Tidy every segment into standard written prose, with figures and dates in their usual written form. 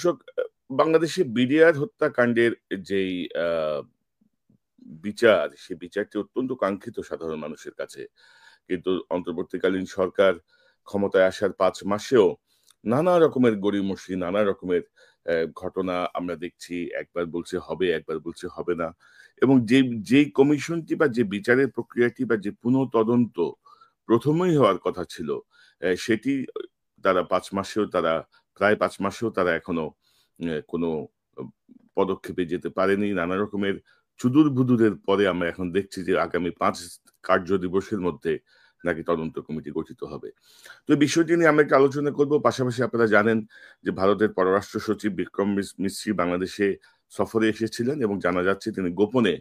দর্শক, বাংলাদেশে বিডিআর হত্যাকাণ্ডের যেই বিচার, সে বিচারটি অত্যন্ত কাঙ্ক্ষিত সাধারণ মানুষের কাছে। কিন্তু অন্তর্বর্তীকালীন সরকার ক্ষমতায় আসার ৫ মাসেও নানা রকমের গড়িমসি, নানা রকমের ঘটনা আমরা দেখছি। একবার বলছে হবে, একবার বলছে হবে না। এবং যেই কমিশনটি বা যে বিচারের প্রক্রিয়াটি বা যে পুনঃতদন্ত ১ম এই হওয়ার কথা ছিল, সেটি তারা ৫ মাসেও তারা প্রায় ৫ মাসেও তারা এখনো কোনো অ পদক্ষেপে যেতে পারেনি। নানা রকমের চুদুর-বুদুরের পরে আমরা এখন দেখছি যে আগামী ৫ কার্য দিবসের মধ্যে নাকি তদন্ত কমিটি গঠিত হবে। তো এই বিষয়টি নিয়ে আমরা একটু আলোচনা করব। পাশাপাশি আপনারা জানেন যে ভারতের পররাষ্ট্র সচিব বিক্রম মিস্রি বাংলাদেশে সফরে এসেছিলেন এবং জানা যাচ্ছে তিনি গোপনে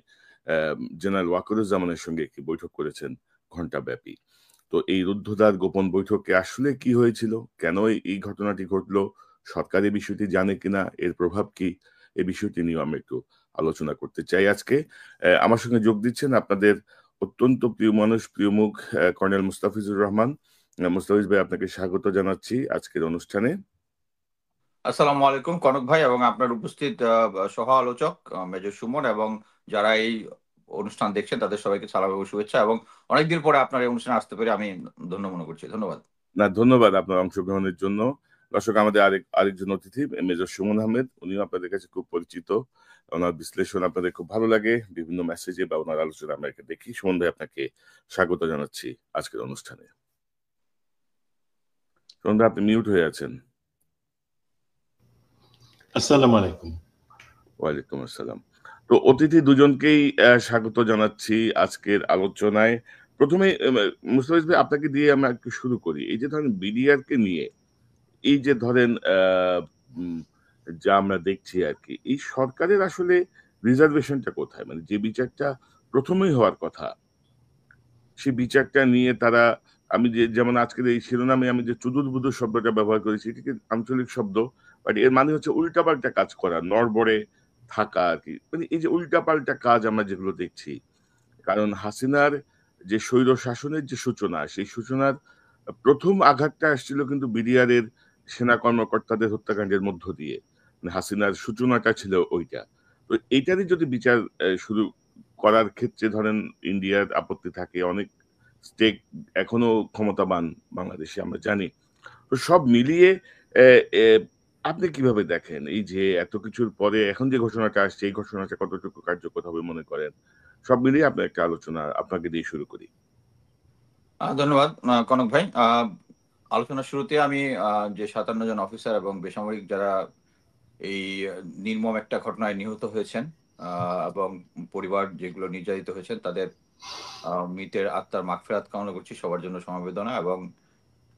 জেনারেল ওয়াকারুজ্জামানের সঙ্গে একটি বৈঠক করেছেন ঘণ্টাব্যাপী। তো এই রুদ্ধদ্বার গোপন বৈঠকে আসলে কি হয়েছিল? কেন এই ঘটনাটি ঘটলো? সরকার এই বিষয়টি জানে কিনা? এর প্রভাব কি? এই বিষয়টি নিয়েও আমরা একটু আলোচনা করতে চাই আজকে। আমার সঙ্গে যোগ দিচ্ছেন আপনাদের অত্যন্ত প্রিয় মানুষ, প্রিয় মুখ কর্নেল মুস্তাফিজুর রহমান। মুস্তাফিজ ভাই, আপনাকে স্বাগত জানাচ্ছি আজকের অনুষ্ঠানে। আসসালামু আলাইকুম কনক ভাই এবং আপনার উপস্থিত সহ আলোচক মেজর সুমন এবং যারা এই অনুষ্ঠান দেখছেন তাদের সবাইকে সালাম এবং শুভেচ্ছা এবং অনেকদিন পরে আপনার এই অনুষ্ঠানে আসতে পেরে আমি ধন্য মনে করছি। ধন্যবাদ। না, ধন্যবাদ আপনার অংশগ্রহণের জন্য। দর্শক, আমাদের আরেকজন অতিথি মেজর সুমন আহমেদ, উনিও আপনাদের কাছে খুব পরিচিত। ওনার বিশ্লেষণ আপনাদের খুব ভালো লাগে। বিভিন্ন মেসেজে বা ওনার আলোচনা আমরা এখানে দেখি। সুমন ভাই, আপনাকে স্বাগত জানাচ্ছি আজকের অনুষ্ঠানে। সুমন ভাই, আপনি মিউট হয়ে আছেন। আসসালামু আলাইকুম। ওয়ালাইকুম আসসালাম। তো অতিথি দুজনকেই স্বাগত জানাচ্ছি আজকের আলোচনায়। ১ম এ মুস্তাফিজ ভাই, আপনাকে দিয়ে আমরা একটু শুরু করি। এই যে ধরেন বিডিআর কে নিয়ে এই যে ধরেন উম যা আমরা দেখছি আরকি, এই সরকারের আসলে রিজার্ভেশনটা কোথায়? মানে যে বিচারটা ১ম এই হওয়ার কথা, সেই বিচারটা নিয়ে তারা, আমি যেমন আজকের এই শিরোনামে আমি যে চুদুর-বুদুর শব্দটা ব্যবহার করেছি, এটি কিন্তু আঞ্চলিক শব্দ। বাট এর মানে হচ্ছে উল্টাপাল্টা কাজ করা, নড়বড়ে থাকা আরকি। মানে এই যে উল্টাপাল্টা কাজ আমরা যেগুলো দেখছি, কারণ হাসিনার যে স্বৈর শাসনের যে সূচনা, সেই সূচনার ১ম আঘাতটা আসছিল কিন্তু বিডিআর এর সেনা কর্মকর্তাদের হত্যাকাণ্ডের মধ্য দিয়ে। মানে হাসিনার সূচনাটা ছিল ঐটা। তো এইটারই যদি বিচার শুরু করার ক্ষেত্রে ধরেন ইন্ডিয়ার আপত্তি থাকে, অনেক স্টেক এখনো ক্ষমতাবান বাংলাদেশে আমরা জানি। তো সব মিলিয়ে এ এ আপনি কিভাবে দেখেন? এই যে এত কিছুর পরে এখন যে ঘোষণাটা আসছে, এই ঘোষণাটা কতটুকু কার্যকর হবে মনে করেন? সব মিলিয়ে আপনার একটা আলোচনা আপনাকে দিয়ে শুরু করি। ধন্যবাদ কনক ভাই। আলোচনার শুরুতে আমি যে ৫৭ জন অফিসার এবং বেসামরিক যারা এই নির্মম একটা ঘটনায় নিহত হয়েছেন এবং পরিবার যেগুলো নির্যাতিত হয়েছেন তাদের মৃতের আত্মার মাগফিরাত কামনা করছি, সবার জন্য সমবেদনা এবং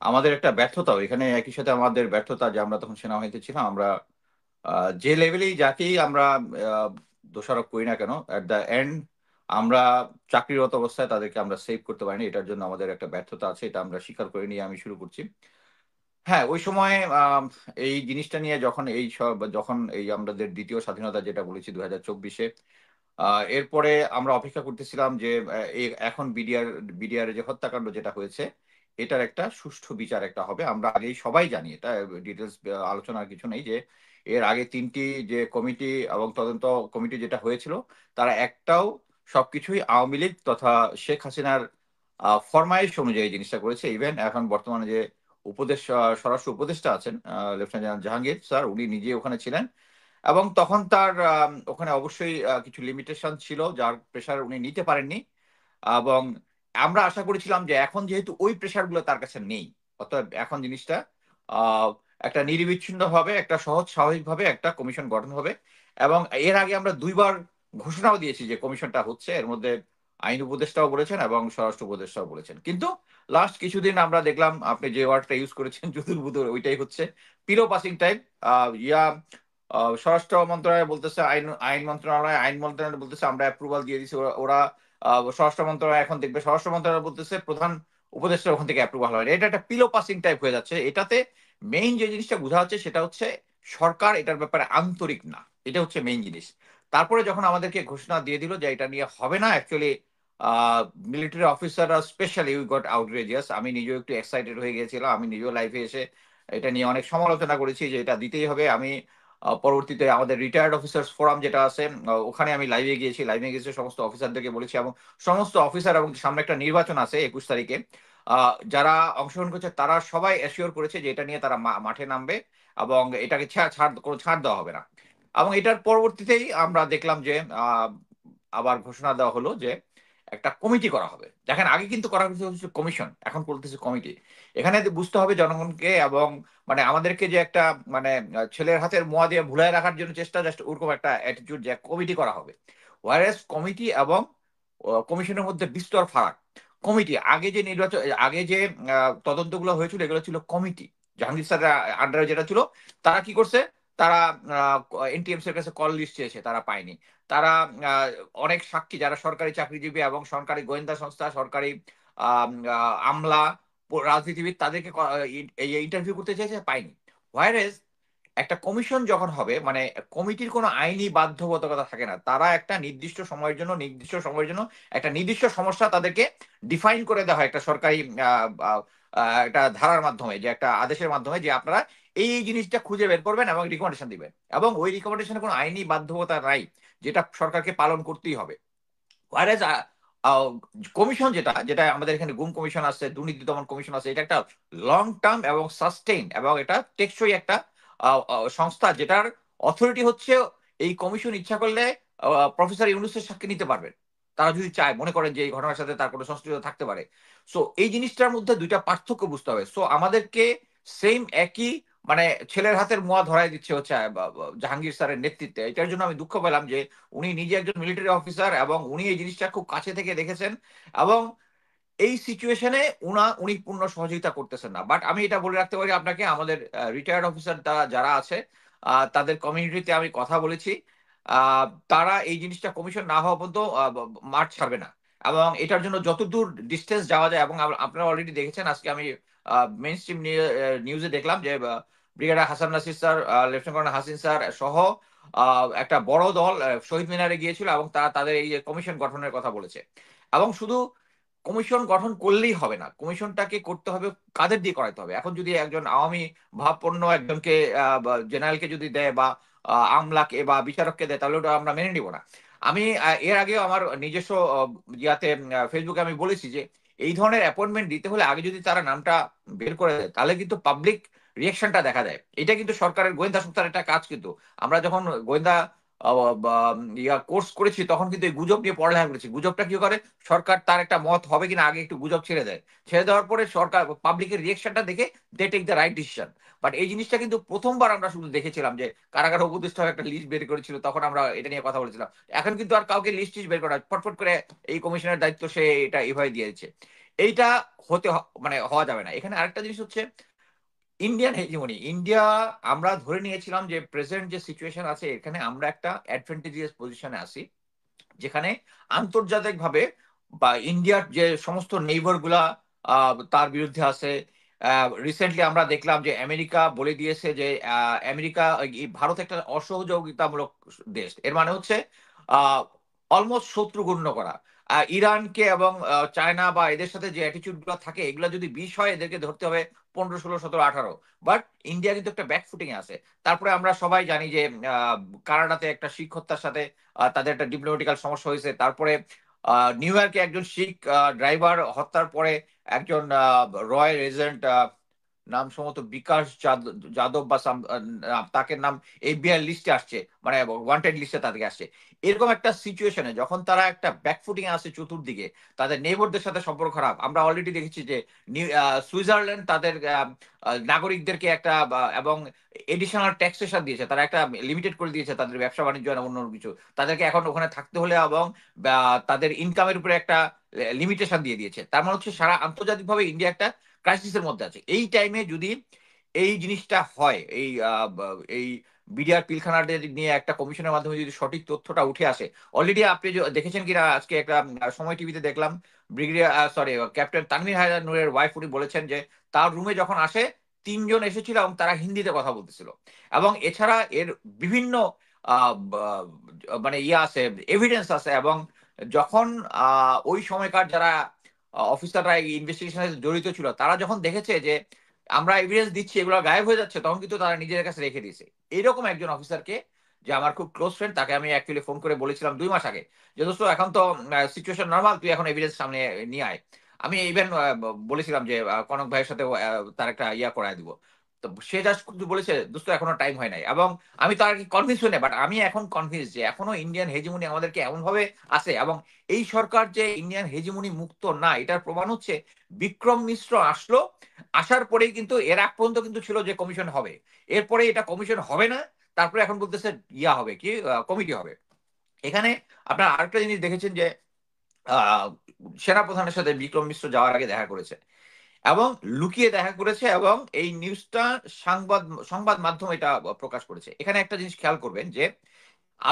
আমাদের একটা ব্যর্থতাও এখানে একই সাথে আমাদের ব্যর্থতা যে আমরা তখন সেনাবাহিনীতে ছিলাম। আমরা যে লেভেলেই যাকেই আমরা আহ, দোষারোপ করি না কেন, এট দ্য এন্ড আমরা চাকরিরত অবস্থায় তাদেরকে আমরা সেভ করতে পারিনি। এটার জন্য আমাদের একটা ব্যর্থতা আছে, এটা আমরা স্বীকার করে নিয়ে আমি শুরু করছি। হ্যাঁ, ওই সময় এই জিনিসটা নিয়ে যখন যখন এই আমাদের দ্বিতীয় স্বাধীনতা যেটা বলেছি ২০২৪-এ, এরপরে আমরা অপেক্ষা করতেছিলাম যে এখন বিডিআর যে হত্যাকাণ্ড যেটা হয়েছে এটার একটা সুষ্ঠু বিচার একটা হবে। আমরা আগেই সবাই জানি, এটা ডিটেলস আলোচনার কিছু নেই যে এর আগে ৩টি যে কমিটি এবং তদন্ত কমিটি যেটা হয়েছিল তারা একটাও সবকিছুই আওয়ামী লীগ তথা শেখ হাসিনার ফরমাইশ অনুযায়ী জিনিসটা করেছে। ইভেন এখন বর্তমানে যে স্বরাষ্ট্র উপদেষ্টা আছেন লেফটেন্যান্ট জেনারেল জাহাঙ্গীর স্যার, উনি নিজে ওখানে ছিলেন এবং তখন তার ওখানে অবশ্যই কিছু লিমিটেশন ছিল যার প্রেশার উনি নিতে পারেননি এবং আমরা আশা করেছিলাম যে এখন যেহেতু ওই প্রেশার গুলো তার কাছে নেই, অতএব এখন জিনিসটা আহ, একটা নিরবিচ্ছিন্ন ভাবে একটা সহজ স্বাভাবিকভাবে একটা কমিশন গঠন হবে। এবং এর আগে আমরা ২বার ঘোষণাও দিয়েছি যে কমিশনটা হচ্ছে, এর মধ্যে আইন উপদেষ্টাও বলেছেন এবং স্বরাষ্ট্র উপদেষ্টাও বলেছেন। কিন্তু লাস্ট কিছুদিন আমরা দেখলাম আপনি যে ওয়ার্ডটা ইউজ করেছেন যদুর বুদুর, ওইটাই হচ্ছে পিলো পাসিং টাইপ। ইয়া স্বরাষ্ট্র মন্ত্রণালয় বলতেছে আইন মন্ত্রণালয় বলতেছে আমরা অ্যাপ্রুভাল দিয়ে দিছি, ওরা ওরা, স্বরাষ্ট্র মন্ত্রণালয় এখন দেখবে, স্বরাষ্ট্র মন্ত্রণালয় বলতেছে প্রধান উপদেষ্টা ওখান থেকে অ্যাপ্রুভাল হয়। এটা একটা পিলো পাসিং টাইপ হয়ে যাচ্ছে। এটাতে মেইন যে জিনিসটা বোঝা যাচ্ছে সেটা হচ্ছে সরকার এটার ব্যাপারে আন্তরিক না, এটা হচ্ছে মেইন জিনিস। তারপরে যখন আমাদেরকে ঘোষণা দিয়ে দিল যে এটা নিয়ে হবে না, অ্যাকচুয়ালি মিলিটারি অফিসাররা স্পেশালি উই গট আউটরেজিয়াস। আমি নিজেও একটু এক্সাইটেড হয়ে গিয়েছিলাম, আমি নিজেও লাইফে এসে এটা নিয়ে অনেক সমালোচনা করেছি যে এটা দিতেই হবে। আমি পরবর্তীতে আমাদের রিটায়ার্ড অফিসার্স ফোরাম যেটা আছে, ওখানে আমি লাইভে গিয়েছি সমস্ত অফিসারদেরকে বলেছি, এবং সমস্ত অফিসার, এবং সামনে একটা নির্বাচন আছে 21 তারিখে, যারা অংশগ্রহণ করছে তারা সবাই অ্যাসিওর করেছে যে এটা নিয়ে তারা মাঠে নামবে এবং এটাকে কোনো ছাড় দেওয়া হবে না। এবং এটার পরবর্তীতেই আমরা দেখলাম যে আবার ঘোষণা দেওয়া হলো যে একটা কমিটি করা হবে। দেখেন, আগে কিন্তু করা হচ্ছে কমিশন, এখন করতেছে কমিটি। এখানে বুঝতে হবে জনগণকে, এবং মানে আমাদেরকে যে একটা মানে ছেলের হাতের মোয়া দিয়ে ভুলায় রাখার জন্য চেষ্টা, জাস্ট ওরকম একটা অ্যাটিটিউড যে কমিটি করা হবে। ওয়ারেস কমিটি এবং কমিশনের মধ্যে বিস্তর ফারাক। কমিটি আগে যে নির্বাচন, আগে যে তদন্তগুলো হয়েছিল এগুলো ছিল কমিটি, জাহাঙ্গীর স্যারের আন্ডারে যেটা ছিল। তারা কি করছে, তারা এনটিএমসি এর কাছে কল লিস্ট চেয়েছে, তারা পায়নি। তারা আহ, অনেক সাক্ষী যারা সরকারি চাকরিজীবী এবং সরকারি গোয়েন্দা সংস্থা, সরকারি আমলা, রাজনীতিবিদ, তাদেরকে ইন্টারভিউ করতে চেয়েছে, পায়নি। হোয়ারেজ একটা কমিশন যখন হবে, মানে কমিটির কোনো আইনি বাধ্যবাধকতা থাকে না। তারা একটা নির্দিষ্ট সময়ের জন্য একটা নির্দিষ্ট সমস্যা তাদেরকে ডিফাইন করে দেওয়া হয় একটা সরকারি একটা ধারার মাধ্যমে, যে একটা আদেশের মাধ্যমে, যে আপনারা এই জিনিসটা খুঁজে বের করবেন এবং রিকমেন্ডেশন দিবেন, এবং ওই রিকমেন্ডেশনের কোনো আইনি বাধ্যবাধকতা নাই, যেটা সরকারকে পালন করতেই হবে। Whereas, কমিশন যেটা যেটা আমাদের এখানে গুম কমিশন আছে, দুর্নীতি দমন কমিশন আছে, এটা একটা লং টার্ম এবং সাস্টেইন এবং এটা টেকসই একটা সংস্থা, যেটার অথরিটি হচ্ছে এই কমিশন ইচ্ছা করলে প্রফেসর ইউনূসের সাক্ষী নিতে পারবেন, তারা যদি চায়, মনে করেন যে এই ঘটনার সাথে তার কোনো সংশ্লিষ্টতা থাকতে পারে। সো এই জিনিসটার মধ্যে দুইটা পার্থক্য বুঝতে হবে। সো আমাদেরকে সেম একই মানে ছেলের হাতের মোয়া ধরাই দিচ্ছে হচ্ছে জাহাঙ্গীর স্যারের নেতৃত্বে। এটার জন্য আমি দুঃখ পেলাম যে উনি নিজে একজন মিলিটারি অফিসার এবং উনি এই জিনিসটা খুব কাছে থেকে দেখেছেন, এবং এই সিচুয়েশনে উনি পূর্ণ সহযোগিতা করতেছেন না। বাট আমি এটা বলে রাখতে পারি আপনাকে, আমাদের রিটায়ার্ড অফিসার যারা আছে, তাদের কমিউনিটিতে আমি কথা বলেছি, তারা এই জিনিসটা কমিশন না হওয়া পর্যন্ত মাঠ ছাড়বে না, এবং এটার জন্য যতদূর ডিস্টেন্স যাওয়া যায়। এবং আপনারা অলরেডি দেখেছেন, আজকে আমি মেইন স্ট্রিম নিউজে দেখলাম যে brigadier Hasan Nasir sir, lieutenant colonel Hasin sir সহ একটা বড় দল শহীদ মিনারে গিয়েছিল, এবং তারা তাদের এই যে কমিশন গঠনের কথা বলেছে। এবং শুধু কমিশন গঠন করলেই হবে না, কমিশনটাকে করতে হবে, কাদের দিয়ে করাতে হবে। এখন যদি একজন আওয়ামী ভাবপন্ন একজনকে জেনারেলকে যদি দেয়, বা আমলাকে বা বিচারককে দেয়, তাহলে ওটা আমরা মেনে নিব না। আমি এর আগেও আমার নিজস্ব ইয়াতে ফেসবুকে আমি বলেছি যে এই ধরনের অ্যাপয়েন্টমেন্ট দিতে হলে আগে যদি তারা নামটা বের করে দেয়, তাহলে কিন্তু পাবলিক রিয়াকশনটা দেখা যায়। এটা কিন্তু সরকারের গোয়েন্দা সংস্থার একটা কাজ। কিন্তু আমরা যখন গোয়েন্দা কোর্স করেছি, তখন কিন্তু এই গুজব নিয়ে পড়ালেখা করেছি। গুজবটা কি করে, সরকার তার একটা মত হবে কিনা আগে একটু গুজব ছেড়ে দেয়, ছেড়ে দেওয়ার পরে সরকার পাবলিকের রিয়েকশনটা দেখে they take the right decision. But এই জিনিসটা কিন্তু প্রথমবার আমরা শুধু দেখেছিলাম যে কারাগার উপদেষ্টা একটা লিস্ট বের করেছিল, তখন আমরা এটা নিয়ে কথা বলেছিলাম। এখন কিন্তু আর কাউকে লিস্ট বের করা, ফটফট করে এই কমিশনের দায়িত্ব সে এটা এভাবে দিয়েছে। এইটা মানে হওয়া যাবে না। এখানে আরেকটা জিনিস হচ্ছে ইন্ডিয়ান হেজিমনি। ইন্ডিয়া, আমরা ধরে নিয়েছিলাম যে প্রেজেন্ট যে সিচুয়েশন আছে, এখানে আমরা একটা অ্যাডভান্টেজিয়াস পজিশনে আছি, যেখানে আন্তর্জাতিকভাবে বা ইন্ডিয়ার যে সমস্ত নেইবার গুলা তার বিরুদ্ধে আছে। রিসেন্টলি আমরা দেখলাম যে আমেরিকা বলে দিয়েছে যে আমেরিকা ভারত একটা অসহযোগিতামূলক দেশ। এর মানে হচ্ছে অলমোস্ট শত্রু গণ্য করা। ইরানকে এবং চায়না বা এদের সাথে যে অ্যাটিচিউড গুলো থাকে, এগুলো যদি 20 হয়, এদেরকে ধরতে হবে 15, 16, 17, 18। বাট ইন্ডিয়া কিন্তু একটা ব্যাকফুটিং এ আছে। তারপরে আমরা সবাই জানি যে কানাডাতে একটা শিখ হত্যার সাথে তাদের একটা ডিপ্লোম্যাটিক্যাল সমস্যা হয়েছে। তারপরে নিউ ইয়র্কে একজন শিখ ড্রাইভার হত্যার পরে একজন রয়্যাল এজেন্ট, নাম সম্ভবত বিকাশ যাদব বা তাকে নাম এফবিআই লিস্টে আসছে, মানে ওয়ান্টেড লিস্টে তাদেরকে আসছে। এরকম একটা সিচুয়েশনে যখন তারা একটা ব্যাকফুটিং এ আছে চতুর্দিকে, তাদের নেইবারদের সাথে সম্পর্ক খারাপ। আমরা অলরেডি দেখেছি যে সুইজারল্যান্ড তাদের নাগরিকদেরকে একটা এবং এডিশনাল ট্যাক্সেশন দিয়েছে, তারা একটা লিমিটেড করে দিয়েছে তাদের ব্যবসা বাণিজ্য এবং অন্য কিছু। তাদেরকে এখন ওখানে থাকতে হলে এবং তাদের ইনকামের উপরে একটা লিমিটেশন দিয়ে দিয়েছে। তার মানে হচ্ছে সারা আন্তর্জাতিকভাবে ইন্ডিয়া একটা ক্রাইসিসের মধ্যে আছে। এই টাইমে যদি এই জিনিসটা হয়, এই বিডিআর পিলখানাদের নিয়ে একটা কমিশনের মাধ্যমে যদি সঠিক তথ্যটা উঠে আসে। অলরেডি আপনি দেখেছেন কিনা, আজকে একটা সময় টিভিতে দেখলাম, ক্যাপ্টেন তানভীর হায়দার নূরের ওয়াইফ উনি বলেছেন যে তার রুমে যখন আসে 3 জন এসেছিল এবং তারা হিন্দিতে কথা বলতেছিল। এবং এছাড়া এর বিভিন্ন মানে ইয়ে আছে, এভিডেন্স আছে। এবং যখন ওই সময়কার যারা অফিসাররা এই ইনভেস্টিগেশনে জড়িত ছিল, তারা যখন দেখেছে যে আমরা এভিডেন্স দিচ্ছি এগুলো গায়েব হয়ে যাচ্ছে, তখন কিন্তু তারা নিজেদের কাছে রেখে দিয়েছে। এইরকম একজন অফিসারকে, যে আমার খুব ক্লোজ ফ্রেন্ড, তাকে আমি অ্যাকচুয়ালি ফোন করে বলেছিলাম 2 মাস আগে যে দোস্ত এখন তো সিচুয়েশন নর্মাল, তুই এখন এভিডেন্স সামনে নিয়ে আয়। আমি ইভেন বলেছিলাম যে কনক ভাইয়ের সাথে তার একটা ইয়া করায় দিব। তো সে জাস্ট বলেছে দোস্ত এখনো টাইম হয় নাই। এবং আমি তো আর কি কনভিন্স হই না, বাট আমি এখন কনভিন্স যে এখনো ইন্ডিয়ান হেজিমনি আমাদেরকে এমন ভাবে আছে। এবং এই সরকার যে ইন্ডিয়ান হেজিমনি মুক্ত না, এটার প্রমাণ হচ্ছে বিক্রম মিশ্র আসলো, আসার পরেই কিন্তু এর আগ পর্যন্ত কিন্তু ছিল যে কমিশন হবে, এরপরে এটা কমিশন হবে না, তারপরে এখন বলতেছে ইয়া হবে কি, কমিটি হবে। এখানে আপনার আরেকটা জিনিস দেখেছেন যে আহ, সেনাপ্রধানের সাথে বিক্রম মিশ্র যাওয়ার আগে দেখা করেছে এবং লুকিয়ে দেখা করেছে, এবং এই নিউজটা সংবাদ সংবাদ মাধ্যম এটা প্রকাশ করেছে। এখানে একটা জিনিস খেয়াল করবেন যে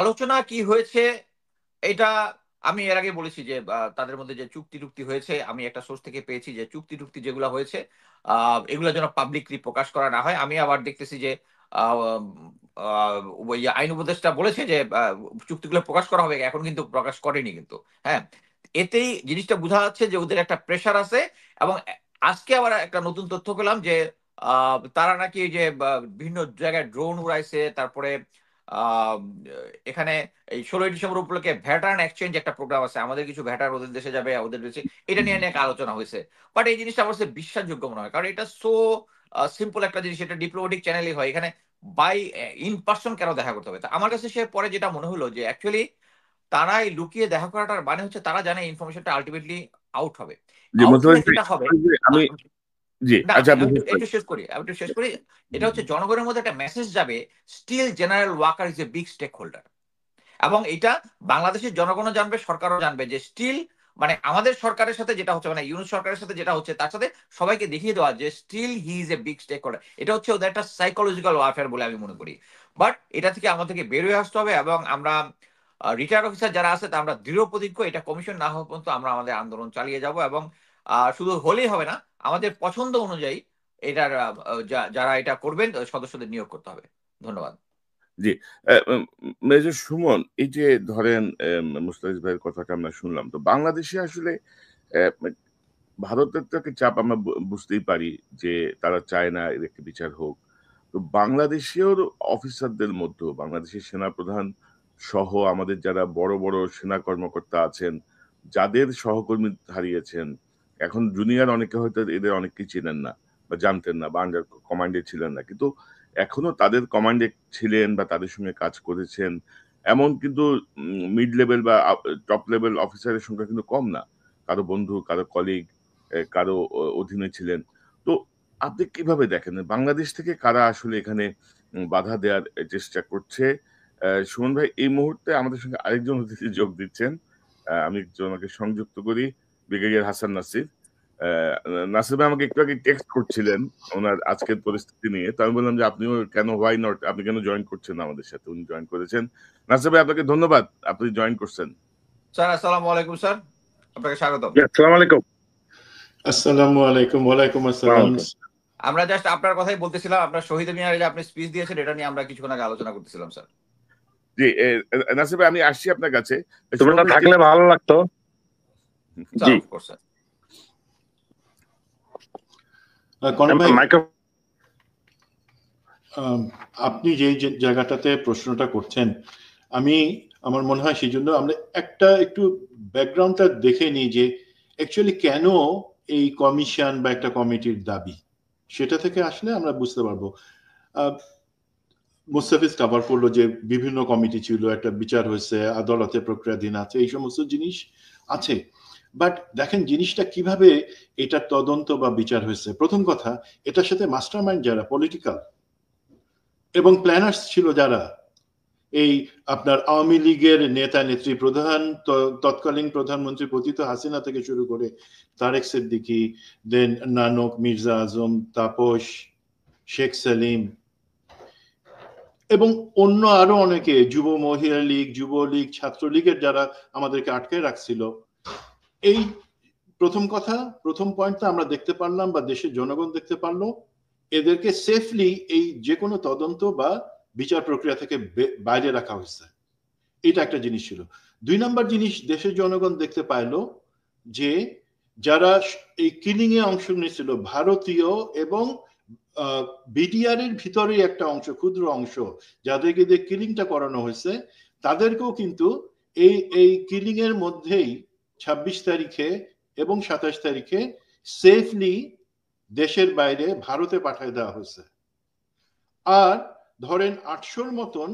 আলোচনা কি হয়েছে, এটা আমি এর আগে বলেছি যে তাদের মধ্যে যে চুক্তি টুক্তি হয়েছে, আমি একটা সোর্স থেকে পেয়েছি যে চুক্তি টুক্তি যেগুলো হয়েছে এগুলো যেন পাবলিকলি প্রকাশ করা না হয়। আমি আবার দেখতেছি যে আহ, ওই আইন উপদেষ্টা বলেছে যে চুক্তিগুলো প্রকাশ করা হবে, এখন কিন্তু প্রকাশ করেনি কিন্তু। হ্যাঁ, এতেই জিনিসটা বোঝা যাচ্ছে যে ওদের একটা প্রেশার আছে। এবং আজকে আবার একটা নতুন তথ্য পেলাম যে তারা নাকি যে বিভিন্ন জায়গায় ড্রোন উড়াইছে, তারপরে আহ, এখানে এই 16ই ডিসেম্বর উপলক্ষে ভ্যাটার্ন এক্সচেঞ্জ একটা প্রোগ্রাম আছে, আমাদের কিছু ভ্যাটার ওদের দেশে যাবে, ওদের দেশে, এটা নিয়ে অনেক আলোচনা হয়েছে। বাট এই জিনিসটা আমার কাছে বিশ্বাসযোগ্য মনে হয়, কারণ এটা সো সিম্পল একটা জিনিস, এটা ডিপ্লোমেটিক চ্যানেলই হয়। এখানে বাই ইন পার্সন কেন দেখা করতে হবে? তা আমার কাছে সে পরে যেটা মনে হলো যে অ্যাকচুয়ালি তারাই লুকিয়ে দেখা করাটার মানে হচ্ছে তারা জানে ইনফরমেশনটা আলটিমেটলি আউট হবে। জি আউট হলে মোস্তফা ভাই, যেটা হবে, আমি জি না আচ্ছা, আমি আপনি আমি শেষ করেন। একটু শেষ করি, আমি একটু শেষ করি। এটা হচ্ছে জনগণের মধ্যে একটা মেসেজ যাবে, still general Waker is a big stakeholder. এবং এটা বাংলাদেশের জনগণও জানবে, সরকারও জানবে যে স্টিল মানে আমাদের সরকারের সাথে যেটা হচ্ছে, মানে ইউনুস সরকারের সাথে যেটা হচ্ছে, তার সাথে সবাইকে দেখিয়ে দেওয়া যে still he is a big stakeholder. এটা হচ্ছে ওদের একটা সাইকোলজিক্যাল ওয়ারফেয়ার বলে আমি মনে করি। বাট এটা থেকে আমাদেরকে বেরোয় আসতে হবে, এবং আমরা রিটায়ার্ড অফিসার যারা আছে তা আমরা দৃঢ় প্রতিজ্ঞ, এটা কমিশন না হওয়া পর্যন্ত আমরা আমাদের আন্দোলন চালিয়ে যাব। এবং শুধু হলেই হবে না, আমাদের পছন্দ অনুযায়ী এটার যারা এটা করবেন সদস্যদের নিয়োগ করতে হবে। ধন্যবাদ। জি, মেজর সুমন, এই যে ধরেন মুস্তাফিজ ভাইয়ের কথাটা আমরা শুনলাম, তো বাংলাদেশে আসলে আহ, ভারতের তো একটা চাপ আমরা বুঝতেই পারি যে তারা চায় না এর একটা বিচার হোক। তো বাংলাদেশের অফিসারদের মধ্যে বাংলাদেশের সেনাপ্রধান সহ আমাদের যারা বড় বড় সেনা কর্মকর্তা আছেন, যাদের সহকর্মী হারিয়েছেন, এখন জুনিয়র অনেকে হয়তো এদের অনেকেই চেনেন না বা জানতেন না বা আন্ডার কমান্ডে ছিলেন না, কিন্তু এখনো তাদের কমান্ডে ছিলেন বা তাদের সঙ্গে কাজ করেছেন, এমন কিন্তু মিড লেভেল বা টপ লেভেল অফিসারের সংখ্যা কিন্তু কম না। কারো বন্ধু, কারো কলিগ, কারো অধীনে ছিলেন। তো আপনি কিভাবে দেখেন বাংলাদেশ থেকে কারা আসলে এখানে বাধা দেওয়ার চেষ্টা করছে? সুমন ভাই, এই মুহূর্তে আমাদের সঙ্গে আরেকজন অতিথি যোগ দিচ্ছেন। আমি একটু ওনাকে সংযুক্ত করি, ব্রিগেডিয়ার হাসান নাসির। নাসির ভাই আমাকে একটু আগে টেক্সট করছিলেন ওনার আজকের পরিস্থিতি নিয়ে, তো আমি বললাম যে আপনিও কেন, হোয়াই নট, আপনি কেন জয়েন করছেন না আমাদের সাথে? উনি জয়েন করেছেন। নাসির ভাই, আপনাকে ধন্যবাদ, আপনি জয়েন করছেন। স্যার আসসালামু আলাইকুম স্যার, আপনাকে স্বাগতম। আসসালামু আলাইকুম। আসসালামু আলাইকুম। ওয়ালাইকুম আসসালাম। আমরা জাস্ট আপনার কথাই বলতেছিলাম, আপনার শহীদ মিনারে যে আপনি স্পিচ দিয়েছেন এটা নিয়ে আমরা কিছুক্ষণ আগে আলোচনা করতেছিলাম স্যার। জি, নাসির ভাই, আমি আসছি আপনার কাছে। তোমরা থাকলে ভালো লাগতো। জি অফকোর্স স্যার। আপনি যে জায়গাটাতে প্রশ্নটা করছেন, আমার মনে হয় সেই জন্য আমরা একটু ব্যাকগ্রাউন্ডটা দেখে নিই যে অ্যাকচুয়ালি কেন এই কমিশন বা একটা কমিটির দাবি, সেটা থেকে আসলে আমরা বুঝতে পারবো। মুস্তাফিজ কভার করলো যে বিভিন্ন কমিটি ছিল, একটা বিচার হয়েছে, আদালতে প্রক্রিয়াধীন আছে, এই সমস্ত জিনিস আছে। বাট দেখেন জিনিসটা কিভাবে এটা তদন্ত বা বিচার হয়েছে। প্রথম কথা, এটার সাথে মাস্টারমাইন্ড যারা পলিটিক্যাল এবং প্ল্যানার্স ছিল যারা, এই আপনার আওয়ামী লীগের নেতা নেত্রী, তৎকালীন প্রধানমন্ত্রী পতিত হাসিনা থেকে শুরু করে তারেক সিদ্দিকী, দেন নানক, মির্জা আজম, তাপস, শেখ সেলিম এবং অন্য আরো অনেকে, যুব মহিলা লীগ, যুবলীগ, ছাত্রলীগের যারা আমাদেরকে আটকে রাখছিল। এই প্রথম কথা, প্রথম পয়েন্টটা আমরা দেখতে পারলাম বা দেশের জনগণ দেখতে পারলো, এদেরকে সেফলি এই যে কোনো তদন্ত বা বিচার প্রক্রিয়া থেকে বাইরে রাখা হয়েছে। এটা একটা জিনিস ছিল। 2 নম্বর জিনিস দেশের জনগণ দেখতে পাইলো যে যারা এই কিলিং এ অংশ নিয়েছিল, ভারতীয় এবং বিডিআর এর ভিতরে একটা অংশ, ক্ষুদ্র অংশ, যাদেরকে দিয়ে কিলিংটা করানো হয়েছে, তাদেরকেও কিন্তু এই কিলিং এর মধ্যেই 26 তারিখে এবং 27 তারিখে সেফলি দেশের বাইরে ভারতে পাঠিয়ে দেওয়া হয়েছে। আর ধরেন 800-র মতন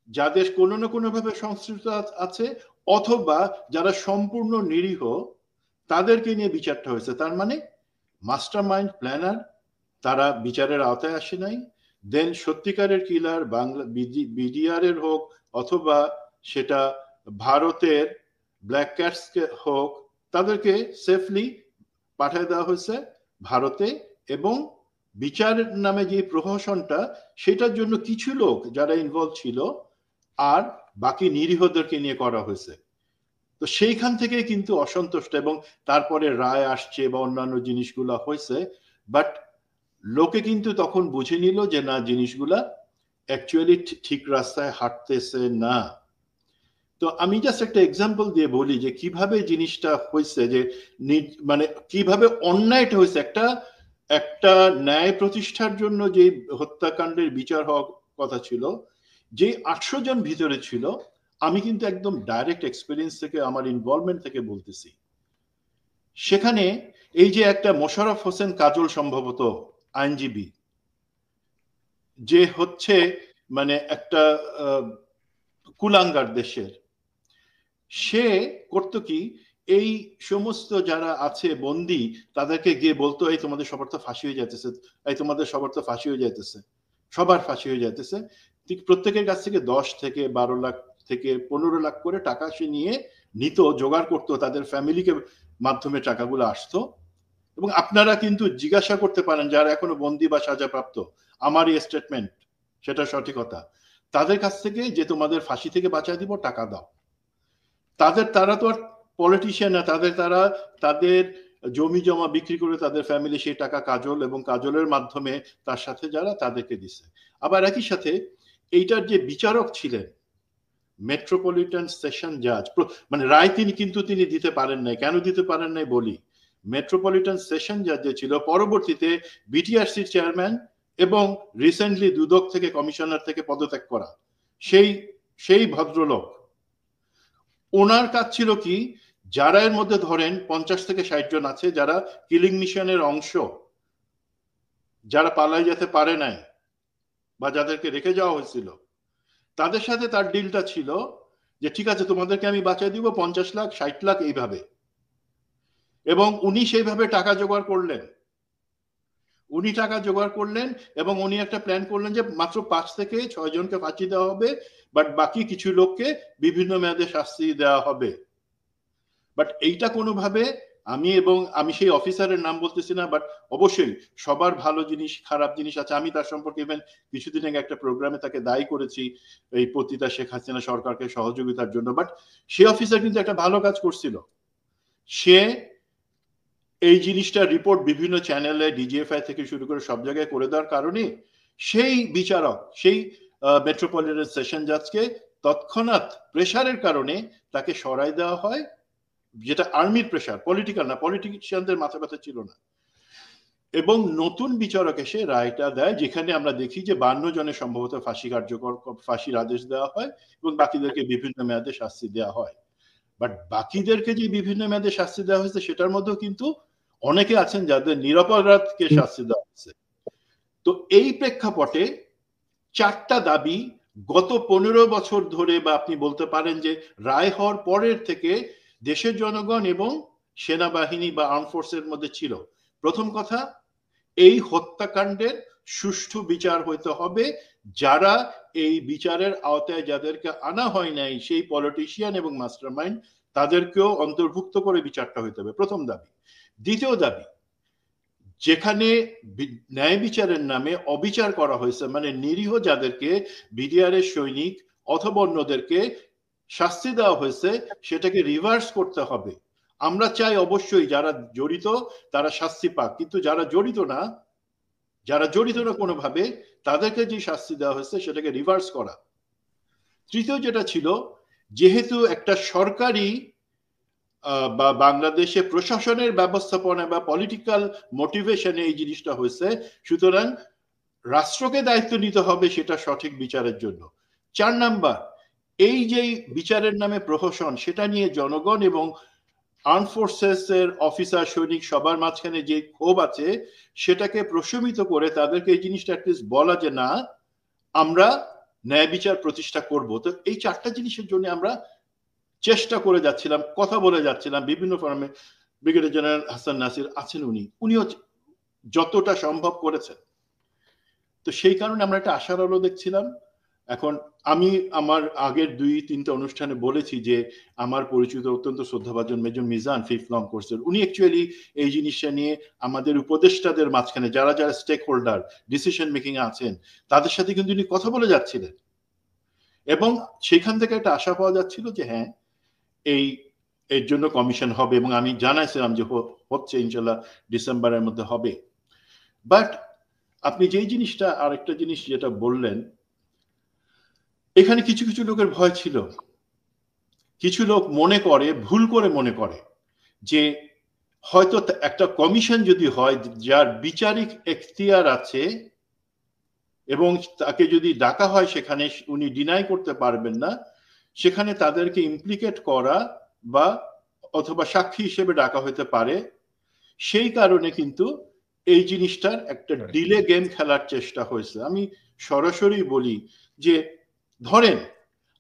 যাদের কোনো না কোনো ভাবে সংশ্লিষ্ট আছে অথবা যারা সম্পূর্ণ নিরীহ, তাদেরকে নিয়ে বিচারটা হয়েছে। তার মানে মাস্টার মাইন্ড, প্ল্যানার, তারা বিচারের আওতায় আসে নাই। দেন সত্যিকারের কিলার বাংলা বিডিআর এর হোক অথবা সেটা ভারতের ব্ল্যাক ক্যাটস হোক, তাদেরকে সেফলি পাঠিয়ে দেওয়া হয়েছে ভারতে। এবং বিচারের নামে যে প্রহসনটা, সেটার জন্য কিছু লোক যারা ইনভলভ ছিল আর বাকি নিরীহদেরকে নিয়ে করা হয়েছে। তো সেইখান থেকে কিন্তু অসন্তুষ্ট, এবং তারপরে রায় আসছে বা অন্যান্য জিনিসগুলা হয়েছে, বাট লোকে কিন্তু তখন বুঝে নিল যে না, জিনিসগুলা অ্যাকচুয়ালি ঠিক রাস্তায় হাঁটতেছে না। তো আমি জাস্ট একটা এক্সাম্পল দিয়ে বলি যে কিভাবে জিনিসটা হয়েছে, যে মানে কিভাবে অন্যায়টা হয়েছে। একটা ন্যায় প্রতিষ্ঠার জন্য যে হত্যাকাণ্ডের বিচার হওয়ার কথা ছিল, যে 800 জন ভিতরে ছিল, আমি কিন্তু একদম ডাইরেক্ট এক্সপিরিয়েন্স থেকে, আমার ইনভলভমেন্ট থেকে বলতেছি। সেখানে এই যে একটা মোশাররফ হোসেন কাজল, সম্ভবত আইনজীবী, যে হচ্ছে মানে একটা কুলাঙ্গার দেশের, সে করতো কি, এই সমস্ত যারা আছে বন্দি, তাদেরকে গিয়ে বলতো, এই তোমাদের সবার তো ফাঁসি হয়ে যাইতেছে, এই তোমাদের সবার তো ফাঁসি হয়ে যাইতেছে, সবার ফাঁসি হয়ে যাইতেছে। ঠিক প্রত্যেকের কাছ থেকে 10 থেকে 12 লাখ থেকে 15 লাখ করে টাকা সে নিয়ে নিত, জোগাড় করতো, তাদের ফ্যামিলিকে মাধ্যমে টাকাগুলো আসতো। এবং আপনারা কিন্তু জিজ্ঞাসা করতে পারেন যারা এখনো বন্দি বা সাজাপ্রাপ্ত, আমার এই স্টেটমেন্ট সেটা সঠিকতা, তাদের কাছ থেকে যে তোমাদের ফাঁসি থেকে বাঁচায় দিব, টাকা দাও। তারা তো আর পলিটিশিয়ান না, তাদের জমি জমা বিক্রি করে তাদের ফ্যামিলি সেই টাকা কাজল এবং কাজলের মাধ্যমে তার সাথে যারা, তাদেরকে দিছে। আবার একই সাথে এইটার যে বিচারক ছিলেন, মেট্রোপলিটন সেশন জাজ, মানে রায় তিনি দিতে পারেন নাই। কেন দিতে পারেন নাই বলি। মেট্রোপলিটন সেশন জাজ যে ছিল, পরবর্তীতে বিটিআরসির চেয়ারম্যান এবং রিসেন্টলি দুদক থেকে কমিশনার থেকে পদত্যাগ করা সেই ভদ্রলোক, ওনার কাজ ছিল কি, যারা এর মধ্যে ধরেন 50 থেকে 60 জন আছে যারা কিলিং মিশনের অংশ, যারা পালাই যেতে পারে নাই বা যাদেরকে রেখে যাওয়া হয়েছিল, তাদের সাথে তার ডিলটা ছিল যে ঠিক আছে, তোমাদেরকে আমি বাঁচাই দিব 50 লাখ 60 লাখ এইভাবে। এবং উনি সেইভাবে টাকা জোগাড় করলেন এবং উনি একটা প্ল্যান করলেন যে মাত্র 5 থেকে 6 জনকে ফাঁসি দেওয়া হবে, বাট বাকি কিছু লোককে বিভিন্ন মেয়াদে শাস্তি দেওয়া হবে। বাট এইটা কোনোভাবে আমি সেই অফিসারের নাম বলতেছি না, বাট অবশ্যই সবার ভালো জিনিস খারাপ জিনিস আছে। আমি তার সম্পর্কে ইভেন কিছুদিন আগে একটা প্রোগ্রামে তাকে দায়ী করেছি এই পতিতা শেখ হাসিনা সরকারকে সহযোগিতার জন্য। বাট সে অফিসার কিন্তু একটা ভালো কাজ করছিল। সে এই জিনিসটা রিপোর্ট বিভিন্ন চ্যানেলে, ডিজিএফআই থেকে শুরু করে সব জায়গায় করে দেওয়ার কারণে সেই বিচারক, সেই মেট্রোপলিটন সেশন জাজকে তৎক্ষণাৎ প্রেসারের কারণে তাকে সরাই দেওয়া হয়, যেটা আর্মির প্রেসার, পলিটিক্যাল না, পলিটিশিয়ানদের মাথা ব্যথা ছিল না। এবং নতুন বিচারক এসে রায়টা দেয়, যেখানে আমরা দেখি যে 52 জনের সম্ভবত ফাঁসির আদেশ দেওয়া হয় এবং বাকিদেরকে বিভিন্ন মেয়াদে শাস্তি দেওয়া হয়। বাট বাকিদেরকে যে বিভিন্ন মেয়াদে শাস্তি দেওয়া হয়েছে, সেটার মধ্যেও কিন্তু অনেকে আছেন যাদের নিরপরাধকে শাস্তি দেওয়া হয়েছে। তো এই প্রেক্ষাপটে 4টা দাবি গত 15 বছর ধরে, বা আপনি বলতে পারেন যে রায় হওয়ার পরের থেকে দেশের জনগণ এবং সেনাবাহিনী বা আর্ম ফোর্সের মধ্যে ছিল। প্রথম কথা, এই হত্যাকাণ্ডের সুষ্ঠু বিচার হইতে হবে। যারা এই বিচারের আওতায় যাদেরকে আনা হয় নাই, সেই পলিটিশিয়ান এবং মাস্টারমাইন্ড, তাদেরকেও অন্তর্ভুক্ত করে বিচারটা হইতে হবে, প্রথম দাবি। দ্বিতীয় দাবি, যেখানে ন্যায় বিচারের নামে অবিচার করা হয়েছে, মানে নিরীহ যাদেরকে বিডিআর এর সৈনিক অথবা অন্যদেরকে শাস্তি দেওয়া হয়েছে, সেটাকে রিভার্স করতে হবে। আমরা চাই অবশ্যই যারা জড়িত তারা শাস্তি পাক, কিন্তু যারা জড়িত না কোনোভাবে, তাদেরকে যে শাস্তি দেওয়া হয়েছে সেটাকে রিভার্স করা। তৃতীয় যেটা ছিল, যেহেতু একটা সরকারি বা বাংলাদেশে প্রশাসনের ব্যবস্থাপনা বা পলিটিক্যাল মোটিভেশনে এই জিনিসটা হয়েছে। সুতরাং রাষ্ট্রকে দায়িত্ব নিতে হবে সেটা সঠিক বিচারের জন্য। 4 নাম্বার, এই যে বিচারের নামে প্রহসন, সেটা নিয়ে জনগণ এবং আর্ম ফোর্সেস এর অফিসার সৈনিক সবার মাঝখানে যে ক্ষোভ আছে সেটাকে প্রশমিত করে তাদেরকে এই জিনিসটা অ্যাটলিস্ট বলা যে না, আমরা ন্যায় বিচার প্রতিষ্ঠা করব। তো এই 4টা জিনিসের জন্য আমরা চেষ্টা করে যাচ্ছিলাম, কথা বলে যাচ্ছিলাম বিভিন্ন ফর্মে। ব্রিগেডিয়ার জেনারেল হাসান নাসির আছেন, উনিও যতটা সম্ভব করেছেন। তো সেই কারণে আমরা একটা আশার আলো দেখছিলাম। এখন আমি আমার আগের 2-3টা অনুষ্ঠানে বলেছি যে আমার পরিচিত অত্যন্ত শ্রদ্ধাভাজন মেজর মিজান, 5th লং কোর্সের, উনি অ্যাকচুয়ালি এই জিনিসটা নিয়ে আমাদের উপদেষ্টাদের মাঝখানে যারা যারা স্টেক হোল্ডার ডিসিশন মেকিং আছেন তাদের সাথে কিন্তু উনি কথা বলে যাচ্ছিলেন, এবং সেখান থেকে একটা আশা পাওয়া যাচ্ছিল যে হ্যাঁ এর জন্য কমিশন হবে, এবং আমি জানাইছিলাম যে হচ্ছে ইনশাল্লাহ ডিসেম্বরের মধ্যে হবে। বাট আপনি যেই জিনিসটা, আরেকটা জিনিস যেটা বললেন, এখানে কিছু কিছু লোকের ভয় ছিল। কিছু লোক মনে করে, ভুল করে মনে করে যে হয়তো একটা কমিশন যদি হয় যার বিচারিক এখতিয়ার আছে এবং তাকে যদি ডাকা হয় সেখানে উনি ডিনাই করতে পারবেন না, সেখানে তাদেরকে ইমপ্লিকেট করা বা অথবা সাক্ষী হিসেবে ডাকা হতে পারে। সেই কারণে কিন্তু এই জিনিসটার একটা ডিলে গেম খেলার চেষ্টা হয়েছে। আমি সরাসরি বলি যে ধরেন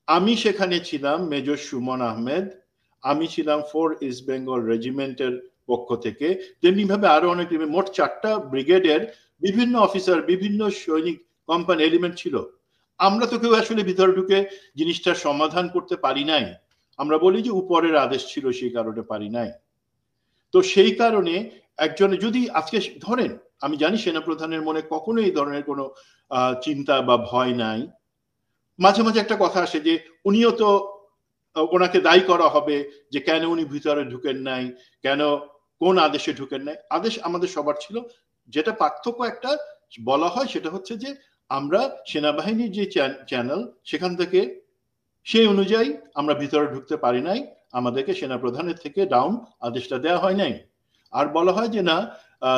আমি সেখানে ছিলাম মেজর সুমন আহমেদ, আমি ছিলাম 4 ইস্ট বেঙ্গল রেজিমেন্টের পক্ষ থেকে, তেমনি ভাবে আরো অনেক, মোট 4টা ব্রিগেডের বিভিন্ন অফিসার, বিভিন্ন সৈনিক কোম্পানি এলিমেন্ট ছিল। আমরা তো কেউ আসলে ভিতরে ঢুকে জিনিসটার সমাধান করতে পারি নাই। আমরা বলি যে উপরের আদেশ ছিল, সেই কারণে পারি নাই। তো সেই কারণে একজনে যদি আজকে ধরেন, আমি জানি সেনাপ্রধানের মনে কখনো এই ধরনের কোনো চিন্তা বা ভয় নাই। মাঝে মাঝে একটা কথা আসে যে উনিও তো, ওনাকে দায়ী করা হবে যে কেন উনি ভিতরে ঢুকেন নাই, কেন কোন আদেশে ঢুকেন নাই। আদেশ আমাদের সবার ছিল। যেটা পার্থক্য একটা বলা হয় সেটা হচ্ছে যে আমরা সেনাবাহিনীর যে চ্যানেল, সেখান থেকে সেই অনুযায়ী আমরা ভিতরে ঢুকতে পারি নাই, আমাদেরকে সেনাপ্রধানের থেকে ডাউন আদেশটা দেওয়া হয় নাই। আর বলা হয় যে না,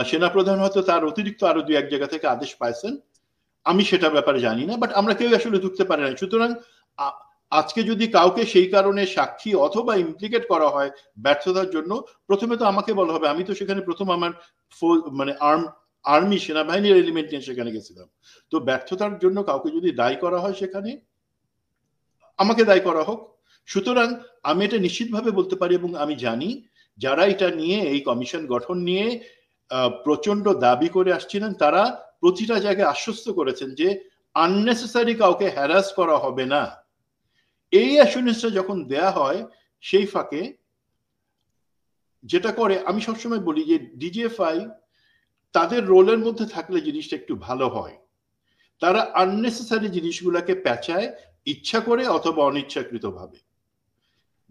সেনাপ্রধান হয়তো তার অতিরিক্ত আরো 2-1 জায়গা থেকে আদেশ পাইছেন, আমি সেটা ব্যাপারে জানি না, বাট আমরা কেউ আসলে ঢুকতে পারি না। সুতরাং আজকে যদি কাউকে সেই কারণে সাক্ষী অথবা ইমপ্লিকেট করা হয় ব্যর্থতার জন্য, প্রথমে তো আমাকে বলা হবে, আমি তো সেখানে প্রথম আমার মানে আর্মি সেনাবাহিনীর এলিমেন্ট নিয়ে সেখানে গেছিলাম। তো ব্যর্থতার জন্য কাউকে যদি দায়ী করা হয় সেখানে আমাকে দায়ী করা হোক। সুতরাং আমি এটা নিশ্চিতভাবে বলতে পারি, এবং আমি জানি যারা এটা নিয়ে, এই কমিশন গঠন নিয়ে প্রচন্ড দাবি করে আসছিলেন, তারা প্রতিটা জায়গায় আশ্বস্ত করেছেন যে আননেসেসারি কাউকে হ্যারাস করা হবে না। এই অ্যাসুরেন্সটা যখন দেয়া হয়, সেই ফাঁকে যেটা করে, আমি সবসময় বলি যে ডিজিএফআই তাদের রোলের মধ্যে থাকলে জিনিসটা একটু ভালো হয়। তারা আননেসেসারি জিনিসগুলোকে পেঁচায়, ইচ্ছা করে অথবা অনিচ্ছাকৃত ভাবে।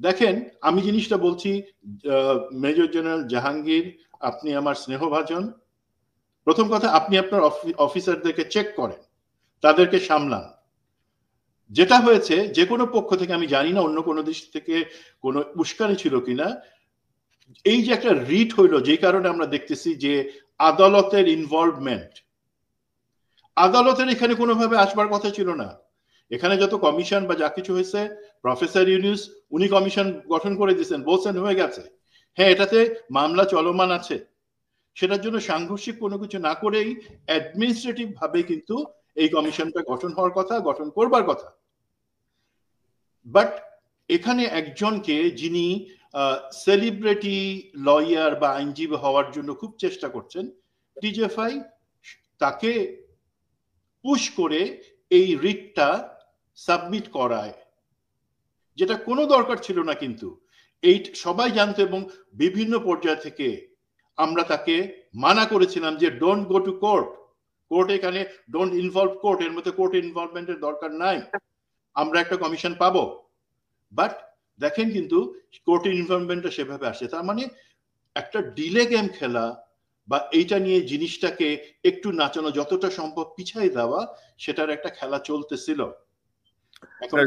দেখেন, আমি জিনিসটা বলছি, মেজর জেনারেল জাহাঙ্গীর, আপনি আমার স্নেহভাজন। প্রথম কথা, আপনি আপনার অফিসারদেরকে চেক করেন, তাদেরকে সামলান। যেটা হয়েছে যে কোনো পক্ষ থেকে, আমি জানি না অন্য কোনো দেশ থেকে কোনো উস্কানি ছিল কিনা, এই যে একটা রিট হইলো, যে কারণে আমরা দেখতেছি যে আদালতের ইনভলভমেন্ট, আদালতের এখানে কোনোভাবে আসবার কথা ছিল না। এখানে যত কমিশন বা যা কিছু হয়েছে, প্রফেসর ইউনুস উনি কমিশন গঠন করে দিয়েছেন, বলছেন হয়ে গেছে। হ্যাঁ, এটাতে মামলা চলমান আছে, সেটার জন্য সাংঘর্ষিক কোনো কিছু না করেই অ্যাডমিনিস্ট্রেটিভ ভাবে কিন্তু এই কমিশনটা গঠন হওয়ার কথা, গঠন করবার কথা। বাট এখানে একজনকে, যিনি সেলিব্রিটি লয়ার বা আইনজীবী হওয়ার জন্য খুব চেষ্টা করছেন, ডিজিএফআই তাকে পুশ করে এই রিটটা সাবমিট করায়, যেটা কোনো দরকার ছিল না। কিন্তু এই সবাই জানতো, এবং বিভিন্ন পর্যায় থেকে আমরা তাকে মানা করেছিলাম যে don't go to court, court এখানে ডোন্ট ইনভলভ কোর্ট, এর মধ্যে কোর্ট ইনভলভমেন্টের দরকার নাই, আমরা একটা কমিশন পাবো। বাট দেখেন, কিন্তু কোর্টের ইনভলভমেন্টটা সেভাবে আসে। তার মানে একটা ডিলে গেম খেলা বা এইটা নিয়ে জিনিসটাকে একটু নাচানো, যতটা সম্ভব পিছাই দেওয়া, সেটার একটা খেলা চলতেছিল। এখন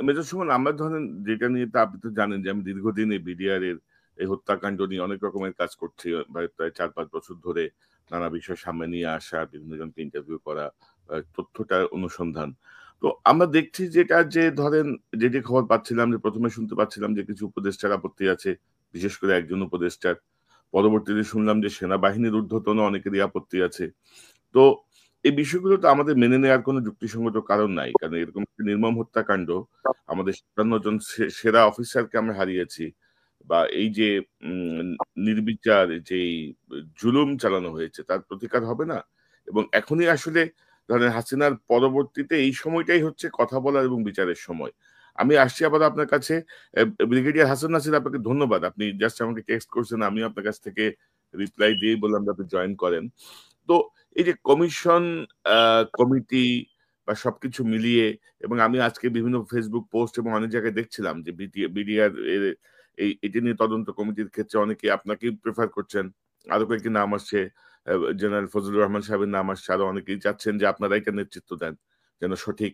মেজর সুমন, আমরা ধরেন যেটা নিয়ে, তা আপনি তো জানেন যে আমি দীর্ঘদিন এই বিডিআর এর এই হত্যাকাণ্ড নিয়ে অনেক রকমের কাজ করছি, প্রায় 4-5 বছর ধরে নানা বিষয় সামনে নিয়ে আসা, বিভিন্ন জনকে ইন্টারভিউ করা, তথ্যটা অনুসন্ধান। তো আমরা দেখছি যেটা, যে ধরেন যেটি খবর পাচ্ছিলাম, যে প্রথমে শুনতে পাচ্ছিলাম যে কিছু উপদেষ্টার আপত্তি আছে, বিশেষ করে একজন উপদেষ্টার। পরবর্তীতে শুনলাম যে সেনাবাহিনীর ঊর্ধ্বতন অনেকেরই আপত্তি আছে। তো এই বিষয়গুলো তো আমাদের মেনে নেওয়ার কোনো যুক্তিসঙ্গত কারণ নাই, কারণ এরকম একটা নির্মম হত্যাকাণ্ড, আমাদের ৫৭ জন সেরা অফিসারকে আমরা হারিয়েছি, বা এই যে নির্বিচার যে জুলুম চালানো হয়েছে, তার প্রতিকার হবে না? এবং এখনই আসলে ধরেন হাসিনার পরবর্তীতে এই সময়টাই হচ্ছে কথা বলার এবং বিচারের সময়। আমি আসছি আবার আপনার কাছে। ব্রিগেডিয়ার হাসান নাসির, আপনাকে ধন্যবাদ। আপনি জাস্ট আমাকে টেক্সট করছেন, আমি আপনার কাছ থেকে রিপ্লাই দিয়েই বললাম যে আপনি জয়েন করেন। তো এই যে কমিশন, কমিটি বা সবকিছু মিলিয়ে, এবং আমি আজকে বিভিন্ন ফেসবুক পোস্ট এবং অনেক জায়গায় দেখছিলাম যে বিডিআর এটি নিয়ে তদন্ত কমিটির ক্ষেত্রে অনেকে আপনাকেই প্রেফার করছেন, আরো কয়েকটি নাম আসছে, জেনারেল ফজলুর রহমান সাহেবের নাম আসছে, আরো অনেকেই চাচ্ছেন যে আপনারাই কেন নেতৃত্ব দেন, যেন সঠিক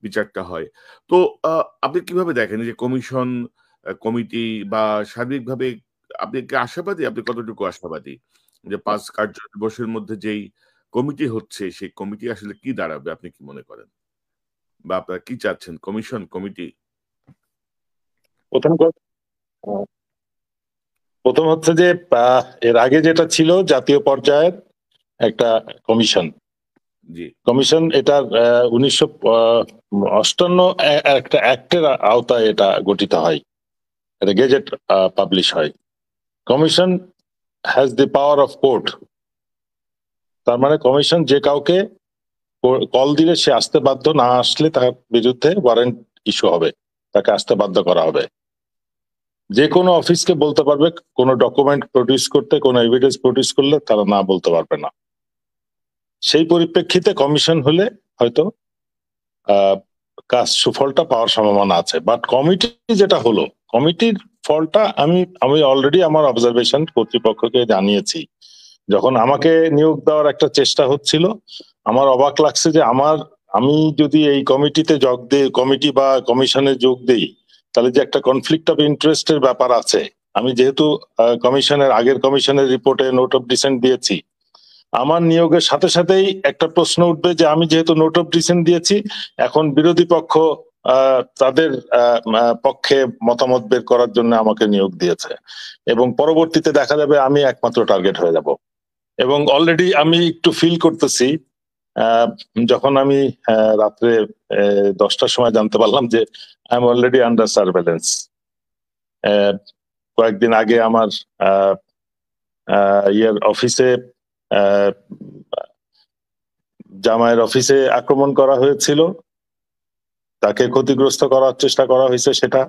বিচারটা হয়। তো আপনি কিভাবে দেখেন এই যে কমিশন, কমিটি, বা সার্বিকভাবে আপনি কি আশাবাদী? আপনি কতটুকু আশাবাদী যে 5 কার্য দিবসের মধ্যে যেই কমিটি হচ্ছে, সেই কমিটি আসলে কি দাঁড়াবে? আপনি কি মনে করেন, বা আপনারা কি চাচ্ছেন, কমিশন, কমিটি? প্রথম প্রথম হচ্ছে যে এর আগে যেটা ছিল জাতীয় পর্যায়ের একটা কমিশন, জি, কমিশন এটার 1958 একটা অ্যাক্টের আওতায় এটা গঠিত হয়, এটা গেজেট পাবলিশ হয়। Commission has the power of court, তার মানে কমিশন যে কাউকে কল দিলে সে আসতে বাধ্য, না আসলে তার বিরুদ্ধে ওয়ারেন্ট ইস্যু হবে, তাকে আসতে বাধ্য করা হবে। যে কোনো অফিসকে বলতে পারবে কোনো ডকুমেন্ট প্রডিউস করতে, কোনো এভিডেন্স প্রডিউস করলে তারা না বলতে পারবে না। সেই পরিপ্রেক্ষিতে কমিশন হলে হয়তো কাজ সুফলটা পাওয়ার সম্ভাবনা আছে। বাট কমিটি যেটা হলো, কমিটির ফলটা আমি অলরেডি আমার অবজারভেশন কর্তৃপক্ষকে জানিয়েছি। যখন আমাকে নিয়োগ দেওয়ার একটা চেষ্টা হচ্ছিল, আমার অবাক লাগছে যে আমি যদি এই কমিটিতে যোগ দিই, কমিটি বা কমিশনে যোগ দিই, তাহলে যে একটা কনফ্লিক্ট অফ ইন্টারেস্টের ব্যাপার আছে। আমি যেহেতু আগের কমিশনের রিপোর্টে নোট অফ ডিসেন্ট দিয়েছি, আমার নিয়োগের সাথে সাথেই একটা প্রশ্ন উঠবে যে আমি যেহেতু নোট অফ ডিসেন্ট দিয়েছি, এখন বিরোধী পক্ষ তাদের পক্ষে মতামত বের করার জন্য আমাকে নিয়োগ দিয়েছে, এবং পরবর্তীতে দেখা যাবে আমি একমাত্র টার্গেট হয়ে যাব। এবং অলরেডি আমি একটু ফিল করতেছি, যখন আমি রাত্রে 10টার সময় জানতে পারলাম যে I am already under surveillance. কয়েকদিন আগে আমার অফিসে, জামাইয়ের অফিসে আক্রমণ করা হয়েছিল, তাকে ক্ষতিগ্রস্ত করার চেষ্টা করা হয়েছে, সেটা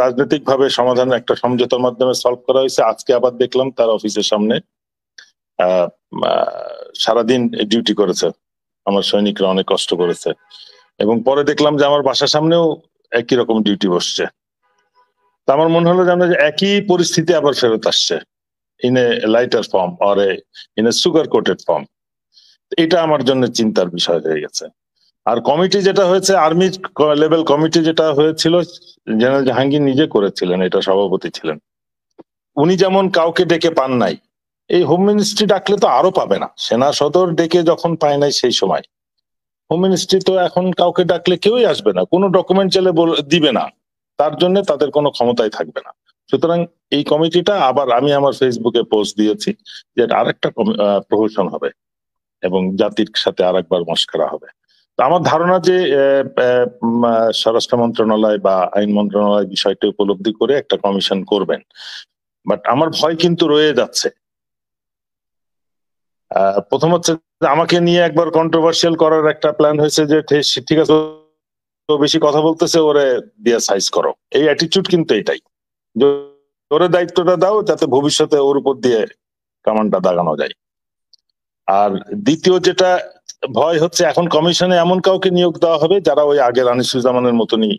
রাজনৈতিকভাবে সমাধান একটা সমঝোতার মাধ্যমে সলভ করা হয়েছে। আজকে আবার দেখলাম তার অফিসের সামনে সারাদিন ডিউটি করেছে, আমার সৈনিকরা অনেক কষ্ট করেছে, এবং পরে দেখলাম যে আমার বাসার সামনেও একই রকম ডিউটি বসছে। তা আমার মনে হলো যেন একই পরিস্থিতি আবার ফেরত আসছে, in a lighter form or in a sugar coated form. এটা আমার জন্য চিন্তার বিষয় হয়ে গেছে। আর কমিটি যেটা হয়েছে, আর্মি লেভেল কমিটি যেটা হয়েছিল, জেনারেল জাহাঙ্গীর নিজে করেছিলেন, এটা সভাপতি ছিলেন। উনি যেমন কাউকে ডেকে পান নাই, এই হোম মিনিস্ট্রি ডাকলে তো আরো পাবে না। সেনা সদর ডেকে যখন পায় নাই সেই সময়, হোম মিনিস্ট্রি তো এখন কাউকে ডাকলে কেউই আসবে না, কোনো ডকুমেন্ট চাইলে দিবে না, তার জন্য তাদের কোনো ক্ষমতাই থাকবে না। সুতরাং এই কমিটিটা আবার, আমি আমার ফেসবুকে পোস্ট দিয়েছি যে আরেকটা প্রহসন হবে এবং জাতির সাথে আরেকবার মস্করা হবে। আমার ধারণা যে স্বরাষ্ট্র মন্ত্রণালয় বা আইন মন্ত্রণালয় বিষয়টি উপলব্ধি করে একটা কমিশন করবেন। বাট আমার ভয় কিন্তু রয়ে যাচ্ছে। প্রথম হচ্ছে আমাকে নিয়ে একবার কন্ট্রোভার্সিয়াল করার একটা প্ল্যান হয়েছে যে ঠিক আছে, তো বেশি কথা বলতেছে, ওরে দিয়ে সাইজ করো। এই অ্যাটিটিউড কিন্তু এটাই, ওরে দায়িত্বটা দাও যাতে ভবিষ্যতে ওর উপর দিয়ে কামানটা দাগানো যায়। আর দ্বিতীয় যেটা ভয় হচ্ছে, এখন কমিশনে এমন কাউকে নিয়োগ দেওয়া হবে যারা ওই আগের আনিসুজ্জামানের মতনই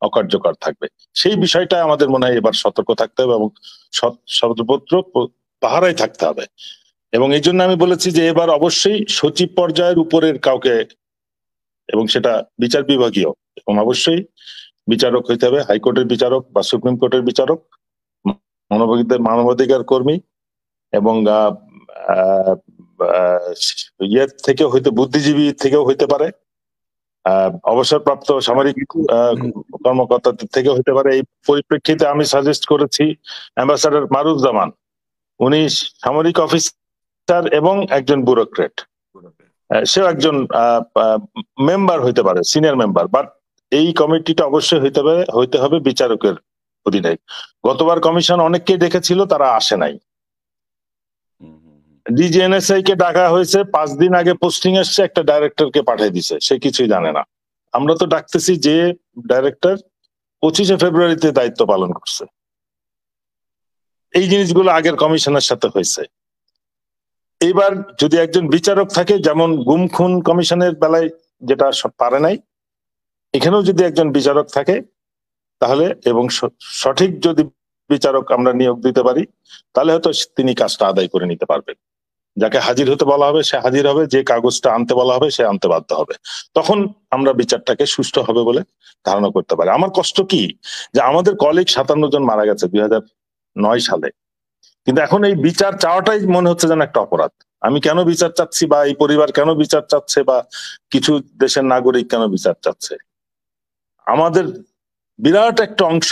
অকার্যকর থাকবে। সেই বিষয়টা আমাদের মনে হয় এবার সতর্ক থাকতে হবে এবং সর্বত্র পাহারায় থাকতে হবে। এবং এই জন্য আমি বলেছি যে এবার অবশ্যই সচিব পর্যায়ের উপরের কাউকে এবং সেটা বিচার বিভাগীয়, এবং অবশ্যই বিচারক হইতে হবে, হাইকোর্টের বিচারক বা সুপ্রিম কোর্টের বিচারক, মানবাধিকার কর্মী, এবং ইয়ের থেকে হইতে বুদ্ধিজীবী থেকেও হইতে পারে, অবসরপ্রাপ্ত সামরিক কর্মকর্তাদের থেকে হইতে পারে। এই পরিপ্রেক্ষিতে আমি সাজেস্ট করেছি অ্যাম্বাসাডার মারুফজামান, উনি সামরিক অফিসার এবং একজন ব্যুরোক্রেট, সেও একজন মেম্বার হইতে পারে, সিনিয়র মেম্বার, বাট এই কমিটিটা অবশ্যই হইতে হবে বিচারকের অধীনে। গতবার কমিশন অনেককে ডেকেছিল, তারা আসে নাই। ডিজিএনএসআই কে ডাকা হয়েছে, 5 দিন আগে পোস্টিং এসছে, একটা ডাইরেক্টরকে পাঠিয়ে দিছে, সে কিছুই জানে না। আমরা তো ডাকতেছি যে ডাইরেক্টর 25শে ফেব্রুয়ারিতে দায়িত্ব পালন করছে। এই জিনিসগুলো আগের কমিশনের সাথে হয়েছে। এইবার যদি একজন বিচারক থাকে, যেমন গুম খুন কমিশনের বেলায় যেটা পারে নাই, এখানেও যদি একজন বিচারক থাকে তাহলে, এবং সঠিক যদি বিচারক আমরা নিয়োগ দিতে পারি, তাহলে হয়তো তিনি কাজটা আদায় করে নিতে পারবেন। যাকে হাজির হতে বলা হবে সে হাজির হবে, যে কাগজটা আনতে বলা হবে সে আনতে বাধ্য হবে। তখন আমরা বিচারটাকে সুষ্ঠু হবে বলে ধারণা করতে পারি। আমার কষ্ট কি, যে আমাদের কলিগ 57 জন মারা গেছে 2009 সালে, কিন্তু এখন এই বিচার চাওয়াটাই মনে হচ্ছে যেন একটা অপরাধ। আমি কেন বিচার চাচ্ছি, বা এই পরিবার কেন বিচার চাচ্ছে, বা কিছু দেশের নাগরিক কেন বিচার চাচ্ছে। আমাদের বিরাট একটা অংশ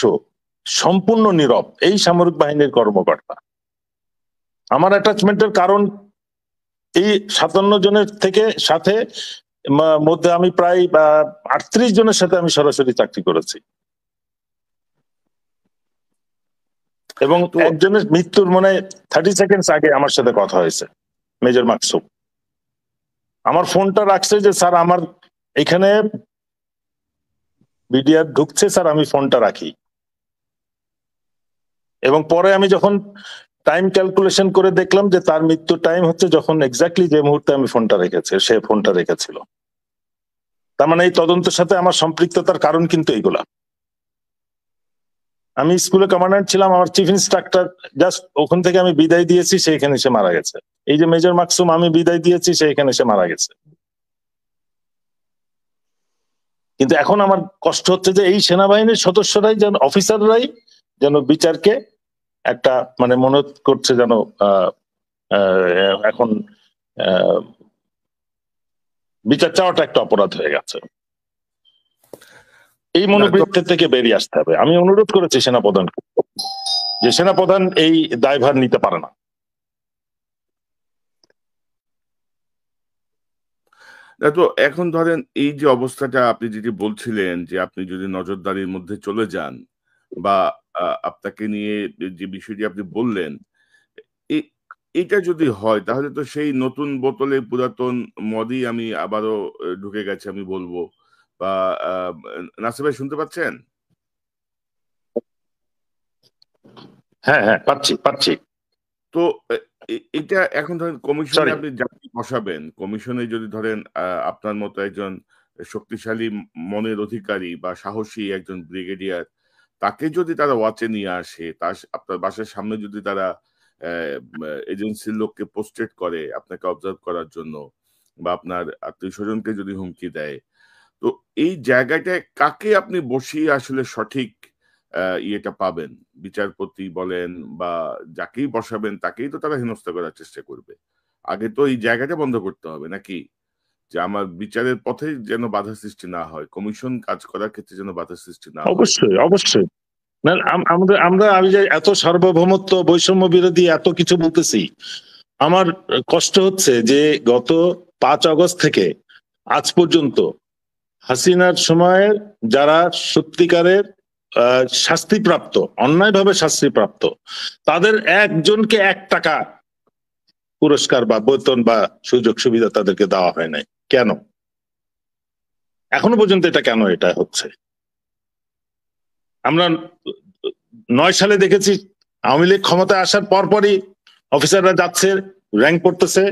সম্পূর্ণ নীরব, এই সামরিক বাহিনীর কর্মকর্তা। আমার অ্যাটাচমেন্টের কারণ এই 57 জনের সাথে মধ্যে আমি প্রায় 38 জনের সাথে আমি সরাসরি চাকরি করেছি, এবং একজনের মৃত্যুর মনে 30 সেকেন্ডস আগে আমার সাথে কথা হয়েছে, মেজর মাকসুম। আমার ফোনটা রাখছে যে স্যার আমার এখানে বিডিআর ঢুকছে স্যার, আমি ফোনটা রাখি। এবং পরে আমি যখন টাইম ক্যালকুলেশন করে দেখলাম যে তার মৃত্যুর টাইম হচ্ছে যখন এক্স্যাক্টলি যে মুহূর্তে আমি ফোনটা রেখেছি, সে ফোনটা রেখেছিল। তার মানে এই তদন্তের সাথে আমার সম্পৃক্ততার কারণ কিন্তু এইগুলা। আমি স্কুলে কমান্ড্যান্ট ছিলাম, আমার চিফ ইন্সট্রাক্টর জাস্ট ওখান থেকে আমি বিদায় দিয়েছি, সে এখানে এসে মারা গেছে। এই যে মেজর মাকসুম, আমি বিদায় দিয়েছি, সে এখানে এসে মারা গেছে। কিন্তু এখন আমার কষ্ট হচ্ছে যে এই সেনাবাহিনীর সদস্যরাই যেন, অফিসাররাই যেন বিচারকে একটা মানে মনে করছে যেন এখন বিচার চাওয়াটা একটা অপরাধ হয়ে গেছে। এই মনোবৃত্তি থেকে বেরিয়ে আসতে হবে। আমি অনুরোধ করেছি সেনাপ্রধানকে, যে সেনাপ্রধান এই দায়ভার নিতে পারে না। তো এখন ধরেন এই যে অবস্থাটা আপনি যেটি বলছিলেন, যে আপনি যদি নজরদারির মধ্যে চলে যান, বা আপনাকে নিয়ে যে বিষয়টি আপনি বললেন, এটা যদি হয় তাহলে তো সেই নতুন বোতলে পুরাতন মদই আমি আবারও ঢুকে গেছে আমি বলবো। বা নাসির ভাই শুনতে পাচ্ছেন? হ্যাঁ হ্যাঁ, পাচ্ছি। তো এটা এখন ধরেন কমিশনে আপনি যাকে বসাবেন, কমিশনে যদি ধরেন আপনার মতো একজন শক্তিশালী মনের অধিকারী বা সাহসী একজন ব্রিগেডিয়ার, তাকে যদি তারা ওয়াচে নিয়ে আসে, তার আপনার বাসার সামনে যদি তারা এজেন্সির লোককে পোস্টেড করে আপনাকে অবজার্ভ করার জন্য, বা আপনার আত্মীয় স্বজনকে যদি হুমকি দেয়, তো এই জায়গাটায় কাকে আপনি বসিয়ে আসলে সঠিক ইয়েটা পাবেন? বিচারপতি বলেন বা যাকেই বসাবেন তাকেই তো তারা হেনস্থা করার চেষ্টা করবে। আগে তো এই জায়গাটা বন্ধ করতে হবে নাকি, যে আমার বিচারের পথে যেন বাধা সৃষ্টি না হয়, কমিশন কাজ করার ক্ষেত্রে যেন বাধা সৃষ্টি না হয়। অবশ্যই না, আমরা আমি যে এত সার্বভৌমত্ব বৈষম্য বিরোধী এত কিছু বলতেছি, আমার কষ্ট হচ্ছে যে গত 5 আগস্ট থেকে আজ পর্যন্ত হাসিনার সময়ের যারা সত্যিকারের শাস্তিপ্রাপ্ত, অন্যায়ভাবে শাস্তিপ্রাপ্ত, তাদের একজনকে 1 টাকা পুরস্কার বা বেতন বা সুযোগ সুবিধা তাদেরকে দেওয়া হয় নাই। কেন এখনো পর্যন্ত এটা হচ্ছে? আমরা 9 সালে দেখেছি আওয়ামী লীগ ক্ষমতায় আসার পরপরই অফিসাররা যাচ্ছে, র্যাঙ্ক করতেছে,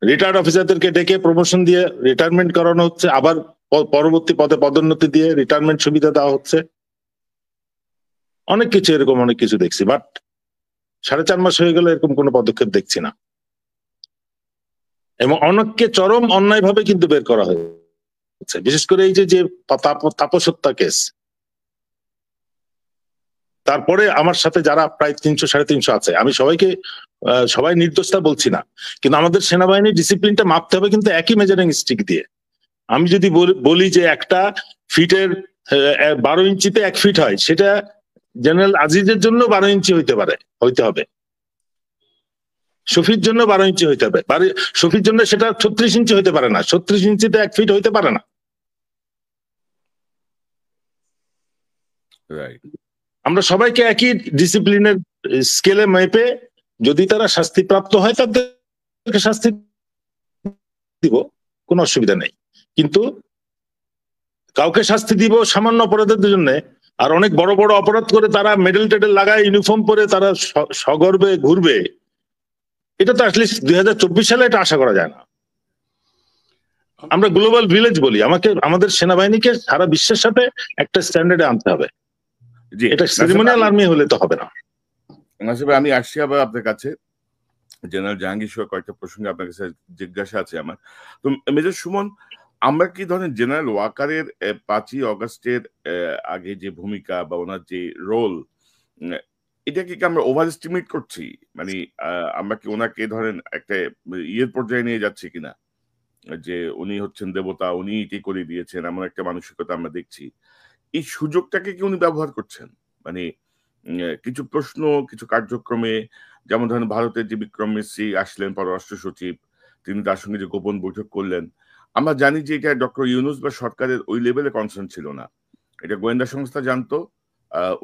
রিটায়ার্ড অফিসারদেরকে ডেকে প্রমোশন দিয়ে রিটায়ারমেন্ট করানো হচ্ছে, আবার পরবর্তী পদে পদোন্নতি দিয়ে রিটায়ারমেন্ট সুবিধা দেওয়া হচ্ছে। অনেক কিছু দেখছি, বাট 4.5 মাস হয়ে গেল এরকম কোনো পদক্ষেপ দেখছি না। এবং অনেককে চরম অন্যায় ভাবে কিন্তু বের করা হয়। বিশেষ করে এই যে তাপস হত্যা কেস, তারপরে আমার সাথে যারা প্রায় 300-350 আছে, আমি সবাই নির্দোষতা বলছি না, কিন্তু আমাদের সেনাবাহিনীর ডিসিপ্লিনটা মাপতে হবে কিন্তু একই মেজারিং স্টিক দিয়ে। আমি যদি বলি যে একটা ফিটের 12 ইঞ্চিতে 1 ফিট হয়, সেটা জেনারেল আজিজের জন্য 12 ইঞ্চি হইতে হবে, শফির জন্য 12 ইঞ্চি হইতে হবে, শফির জন্য সেটা 36 ইঞ্চি হইতে পারে না, 36 ইঞ্চিতে 1 ফিট হইতে পারে না। আমরা সবাইকে একই ডিসিপ্লিনের স্কেলে মেপে যদি তারা শাস্তিপ্রাপ্ত হয় তাদেরকে শাস্তি দিব, কোনো অসুবিধা নেই। কিন্তু কাউকে শাস্তি দিব সামান্য অপরাধের জন্য, আর অনেক বড় বড় অপরাধ করে তারা মেডেল টেডেল লাগায় ইউনিফর্ম পরে তারা সগর্বে ঘুরবে, এটা তো অ্যাটলিস্ট 2024 সালে এটা আশা করা যায় না। আমরা গ্লোবাল ভিলেজ বলি, আমাদের সেনাবাহিনীকে সারা বিশ্বের সাথে একটা স্ট্যান্ডার্ডে আনতে হবে। এটা সেরিমনিয়াল আর্মি হলে তো হবে না। আমি আসছি আবার আপনার কাছে, জেনারেল জাহাঙ্গীর সহ কয়েকটা প্রসঙ্গে আপনার কাছে জিজ্ঞাসা আছে আমার। তো মেজর সুমন, আমরা কি ধরেন জেনারেল ওয়াকারের 5ই অগস্টের আগে যে ভূমিকা বা ওনার যে রোল, এটাকে কি আমরা ওভার এস্টিমেট করছি? মানে আমরা কি ওনাকে ধরেন একটা ইয়ের পর্যায়ে নিয়ে যাচ্ছি কিনা, যে উনি হচ্ছেন দেবতা, উনি এটি করে দিয়েছেন, এমন একটা মানসিকতা আমরা দেখছি। এই সুযোগটাকে কি উনি ব্যবহার করছেন? মানে কিছু প্রশ্ন, কিছু কার্যক্রমে, যেমন ধরেন ভারতের যে বিক্রম মিশ্রি আসলেন পররাষ্ট্র সচিব, তিনি তার সঙ্গে যে গোপন বৈঠক করলেন, আমরা জানি যে এটা ডক্টর ইউনূস বা সরকারের ওই লেভেলে কনসার্ন ছিল না, এটা গোয়েন্দা সংস্থা জানতো,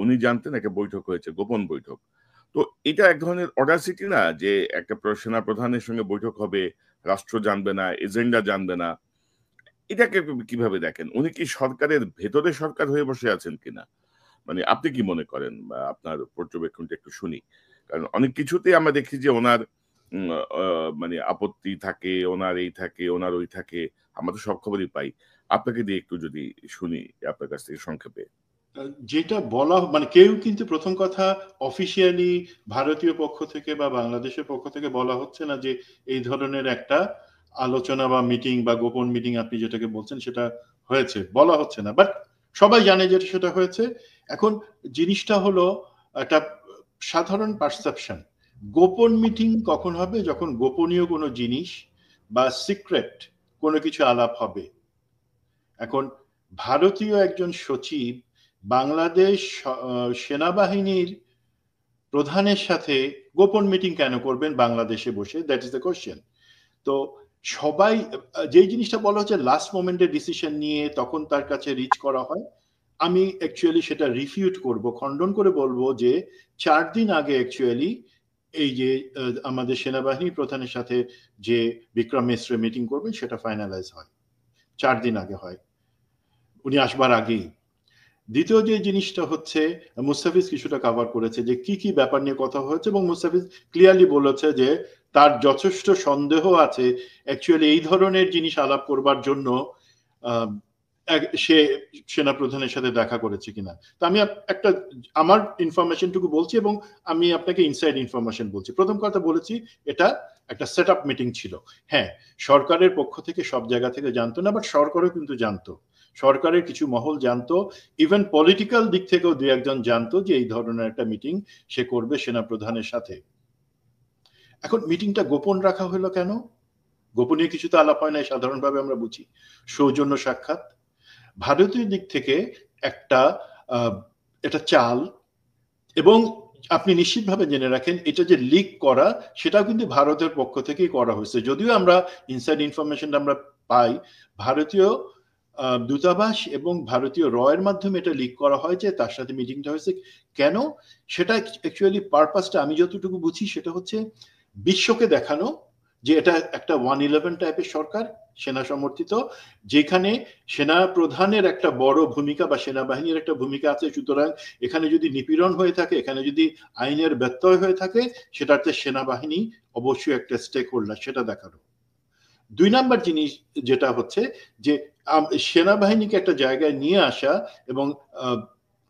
উনি জানতেন একটা বৈঠক হয়েছে, গোপন বৈঠক। তো এটা এক ধরনের অডাসিটি না, যে একটা সেনা প্রধানের সঙ্গে বৈঠক হবে, রাষ্ট্র জানবে না, এজেন্ডা জানবে না। এটাকে কিভাবে দেখেন? উনি কি সরকারের ভেতরে সরকার হয়ে বসে আছেন কিনা? মানে আপনি কি মনে করেন, বা আপনার পর্যবেক্ষণটা একটু শুনি। কারণ অনেক কিছুতেই আমরা দেখি যে ওনার মানে আপত্তি থাকে, ওনার এই থাকে, ওনার ওই থাকে, আমরা তো সব খবরই পাই। আপনাকে দিয়ে একটু যদি শুনি আপনার কাছ থেকে সংক্ষেপে। যেটা বলা, মানে কেউ কিন্তু প্রথম কথা অফিসিয়ালি ভারতীয় পক্ষ থেকে বা বাংলাদেশের পক্ষ থেকে বলা হচ্ছে না যে এই ধরনের একটা আলোচনা বা মিটিং বা গোপন মিটিং আপনি যেটাকে বলছেন সেটা হয়েছে, বলা হচ্ছে না। বাট সবাই জানে যে সেটা হয়েছে। এখন জিনিসটা হলো একটা সাধারণ পারসেপশন। গোপন মিটিং কখন হবে? যখন গোপনীয় কোনো জিনিস বা সিক্রেট কোনো কিছু আলাপ হবে। এখন ভারতীয় একজন সচিব বাংলাদেশ সেনাবাহিনীর প্রধানের সাথে গোপন মিটিং কেন করবেন বাংলাদেশে বসে? That is the question. তো সবাই যেই জিনিসটা বলা হচ্ছে লাস্ট মোমেন্টে ডিসিশন নিয়ে তখন তার কাছে রিচ করা হয়, আমি অ্যাকচুয়ালি সেটা রিফিউট করব, খণ্ডন করে বলবো যে 4 দিন আগে অ্যাকচুয়ালি এই যে আমাদের সেনাবাহিনী প্রধানের সাথে যে বিক্রম মিশ্র মিটিং করবেন সেটা ফাইনালাইজ হয়, 4 দিন আগে হয়, উনি আসবার আগেই। দ্বিতীয় যে জিনিসটা হচ্ছে, মুস্তাফিজ কিছুটা কভার করেছে যে কি কি ব্যাপার নিয়ে কথা হয়েছে, এবং মুস্তাফিজ ক্লিয়ারলি বলেছে যে তার যথেষ্ট সন্দেহ আছে অ্যাকচুয়ালি এই ধরনের জিনিস আলাপ করবার জন্য সে সেনা প্রধানের সাথে দেখা করেছে কিনা। তো আমি একটা আমার ইনফরমেশনটুকু বলছি এবং আমি আপনাকে ইনসাইড ইনফরমেশন বলছি। প্রথম কথা বলেছি এটা একটা সেট আপ মিটিং ছিল। হ্যাঁ, সরকারের পক্ষ থেকে সব জায়গা থেকে জানতো না, বাট সরকারও কিন্তু জানতো, সরকারের কিছু মহল জানতো, ইভেন পলিটিক্যাল দিক থেকেও দু একজন জানতো যে এই ধরনের একটা মিটিং সে করবে সেনা প্রধানের সাথে। এখন মিটিংটা গোপন রাখা হলো কেন? গোপনীয় কিছু তো আলাপ হয় না সাধারণভাবে আমরা বুঝি, সৌজন্য সাক্ষাৎ। ভারতীয় দিক থেকে এটা চাল, এবং আপনি নিশ্চিতভাবে জেনে রাখেন এটা যে লিক করা সেটাও কিন্তু ভারতের পক্ষ থেকেই করা হয়েছে। যদিও আমরা ইনসাইড ইনফরমেশনটা আমরা পাই ভারতীয় দূতাবাস এবং ভারতীয় রয়ের মাধ্যমে এটা লিক করা হয় যে তার সাথে মিটিংটা হয়েছে। কেন? সেটা অ্যাকচুয়ালি পারপাসটা আমি যতটুকু বুঝি সেটা হচ্ছে বিশ্বকে দেখানো যে এটা একটা 111 টাইপের সরকার, সেনা সমর্থিত, যেখানে সেনা প্রধানের একটা বড় ভূমিকা বা সেনাবাহিনীর একটা ভূমিকা আছে। সুতরাং এখানে যদি নিপীড়ন হয়ে থাকে, এখানে যদি আইনের ব্যত্যয় হয়ে থাকে, সেটাতে সেনাবাহিনী অবশ্যই একটা স্টেক হোল্ডার, সেটা দেখানো। 2 নাম্বার জিনিস যেটা হচ্ছে যে সেনাবাহিনীকে একটা জায়গায় নিয়ে আসা এবং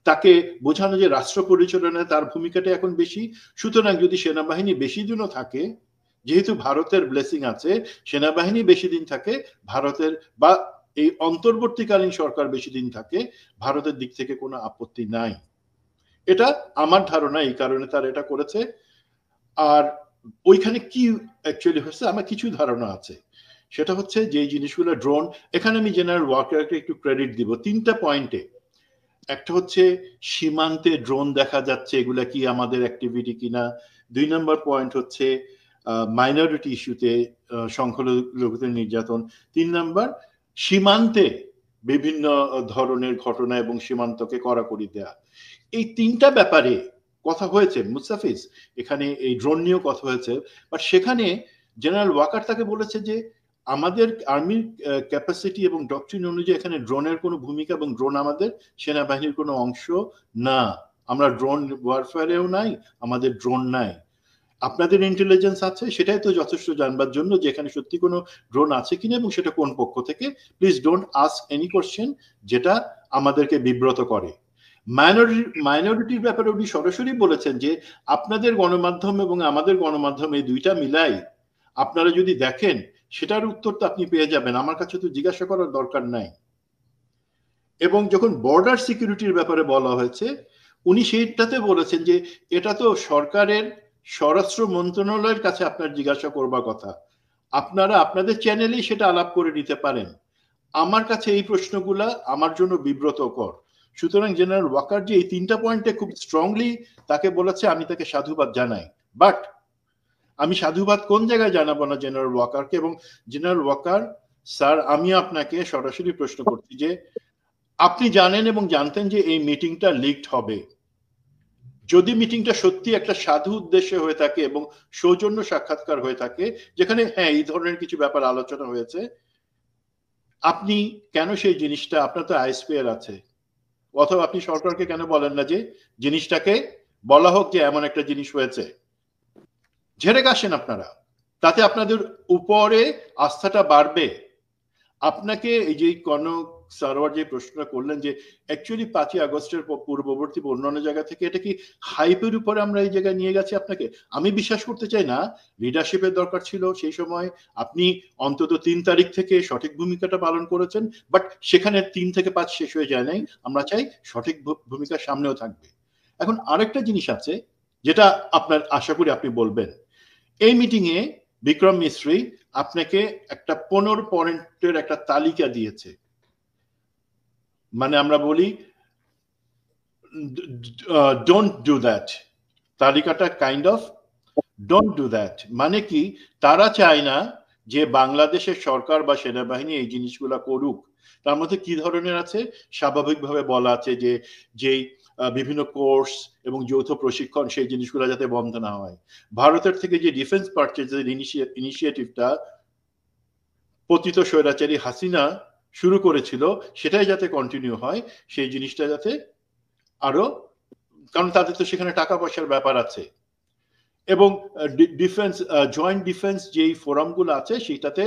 তাকে বোঝানো যে রাষ্ট্র পরিচালনায় তার ভূমিকাটা এখন বেশি। সুতরাং যদি সেনাবাহিনী বেশি দিনও থাকে, যেহেতু ভারতের ব্লেসিং আছে, সেনাবাহিনী বেশি দিন থাকে, ভারতের বা এই অন্তর্বর্তীকালীন সরকার বেশি দিন থাকে, ভারতের দিক থেকে কোনো আপত্তি নাই। এটা আমার ধারণা, এই কারণে তারা এটা করেছে। আর ওইখানে কি অ্যাকচুয়ালি হচ্ছে আমার কিছু ধারণা আছে, সেটা হচ্ছে যে জিনিসগুলো ড্রোন, এখানে আমি জেনারেল ওয়াকারকে একটু ক্রেডিট দিব 3টা পয়েন্টে। একটা হচ্ছে সীমান্তে ড্রোন দেখা যাচ্ছে, এগুলা কি আমাদের অ্যাক্টিভিটি কিনা। 2 নম্বর পয়েন্ট হচ্ছে মাইনরিটি ইস্যুতে সংখ্যালঘুদের নির্যাতন। 3 নম্বর সীমান্তে বিভিন্ন ধরনের ঘটনা এবং সীমান্তকে কড়াকড়ি দেয়া। এই 3টা ব্যাপারে কথা হয়েছে মুস্তাফিজ, এখানে এই ড্রোন নিয়েও কথা হয়েছে। বাট সেখানে জেনারেল ওয়াকার তাকে বলেছে যে আমাদের আর্মির ক্যাপাসিটি এবং ডক্ট্রিন অনুযায়ী এখানে ড্রোনের কোনো ভূমিকা এবং ড্রোন আমাদের সেনাবাহিনীর কোনো অংশ না। আমরা ড্রোন ওয়ারফেয়ারেও নাই, আমাদের ড্রোন নাই। আপনাদের ইন্টেলিজেন্স আছে, সেটাই তো যথেষ্ট জানবার জন্য যে এখানে সত্যি কোনো ড্রোন আছে কিনা এবং সেটা কোন পক্ষ থেকে। Please don't ask any question যেটা আমাদেরকে বিব্রত করে। মাইনরিটির ব্যাপারে উনি সরাসরি বলেছেন যে আপনাদের গণমাধ্যম এবং আমাদের গণমাধ্যম এই দুইটা মিলাই আপনারা যদি দেখেন সেটার উত্তর তো আপনি পেয়ে যাবেন, আমার কাছে তো জিজ্ঞাসা করার দরকার নাই। এবং যখন বর্ডার সিকিউরিটির ব্যাপারে বলা হয়েছে, উনি সেইটাতে বলেছেন যে এটা তো সরকারের স্বরাষ্ট্র মন্ত্রণালয়ের কাছে আপনার জিজ্ঞাসা করবার কথা, আপনারা আপনাদের চ্যানেলেই সেটা আলাপ করে নিতে পারেন। আমার কাছে এই প্রশ্নগুলা আমার জন্য বিব্রতকর। সুতরাং জেনারেল ওয়াকার যে এই 3টা পয়েন্টে খুব স্ট্রংলি তাকে বলেছে, আমি তাকে সাধুবাদ জানাই। বাট আমি সাধুবাদ কোন জায়গায় জানাবো না জেনারেল ওয়াকারকে। এবং জেনারেল ওয়াকার স্যার, আমি আপনাকে সরাসরি প্রশ্ন করছি যে আপনি জানেন এবং জানতেন যে এই মিটিংটা লিকড হবে। যদি মিটিংটা সত্যি একটা সাধু উদ্দেশ্যে হয়ে থাকে এবং সৌজন্য সাক্ষাৎকার হয়ে থাকে, যেখানে হ্যাঁ এই ধরনের কিছু ব্যাপার আলোচনা হয়েছে, আপনি কেন সেই জিনিসটা, আপনার তো আইএসপিআর আছে, অথবা আপনি সরকারকে কেন বলেন না যে জিনিসটাকে বলা হোক যে এমন একটা জিনিস হয়েছে, ঝেড়ে কাশেন আপনারা, তাতে আপনাদের উপরে আস্থাটা বাড়বে। আপনাকে এই যে কনক সারোয়ার যে প্রশ্নটা করলেন যে অ্যাকচুয়ালি 5ই আগস্টের পূর্ববর্তী অন্যান্য জায়গা থেকে এটা কি হাইপের উপরে আমরা এই জায়গায় নিয়ে গেছি আপনাকে, আমি বিশ্বাস করতে চাই না। লিডারশিপের দরকার ছিল সেই সময়, আপনি অন্তত 3 তারিখ থেকে সঠিক ভূমিকাটা পালন করেছেন, বাট সেখানে 3 থেকে 5 শেষ হয়ে যায় নাই। আমরা চাই সঠিক ভূমিকা সামনেও থাকবে। এখন আরেকটা জিনিস আছে যেটা আপনার আশা করি আপনি বলবেন। এই মিটিং এ বিক্রম মিস্ত্রি আপনাকে একটা 15 পয়েন্টের একটা তালিকা দিয়েছে, মানে আমরা বলি ডোন্ট ডু দ্যাট। তালিকাটা kind of don't do that, মানে কি তারা চায় না যে বাংলাদেশের সরকার বা সেনাবাহিনী এই জিনিসগুলা করুক। তার মধ্যে কি ধরনের আছে, স্বাভাবিকভাবে বলা আছে যে যেই বিভিন্ন কোর্স এবং যৌথ প্রশিক্ষণ সেই জিনিসগুলো যাতে বন্ধ না হয়। ভারতের থেকে যে ডিফেন্স পারচেজের ইনিশিয়েটিভটা পতিত স্বৈরাচারী হাসিনা শুরু করেছিল, সেটাই যাতে কন্টিনিউ হয়, সেই জিনিসটা যাতে আরো, কারণ তাদের তো সেখানে টাকা পয়সার ব্যাপার আছে। এবং ডিফেন্স জয়েন্ট ডিফেন্স যেই ফোরামগুলো আছে সেটাতে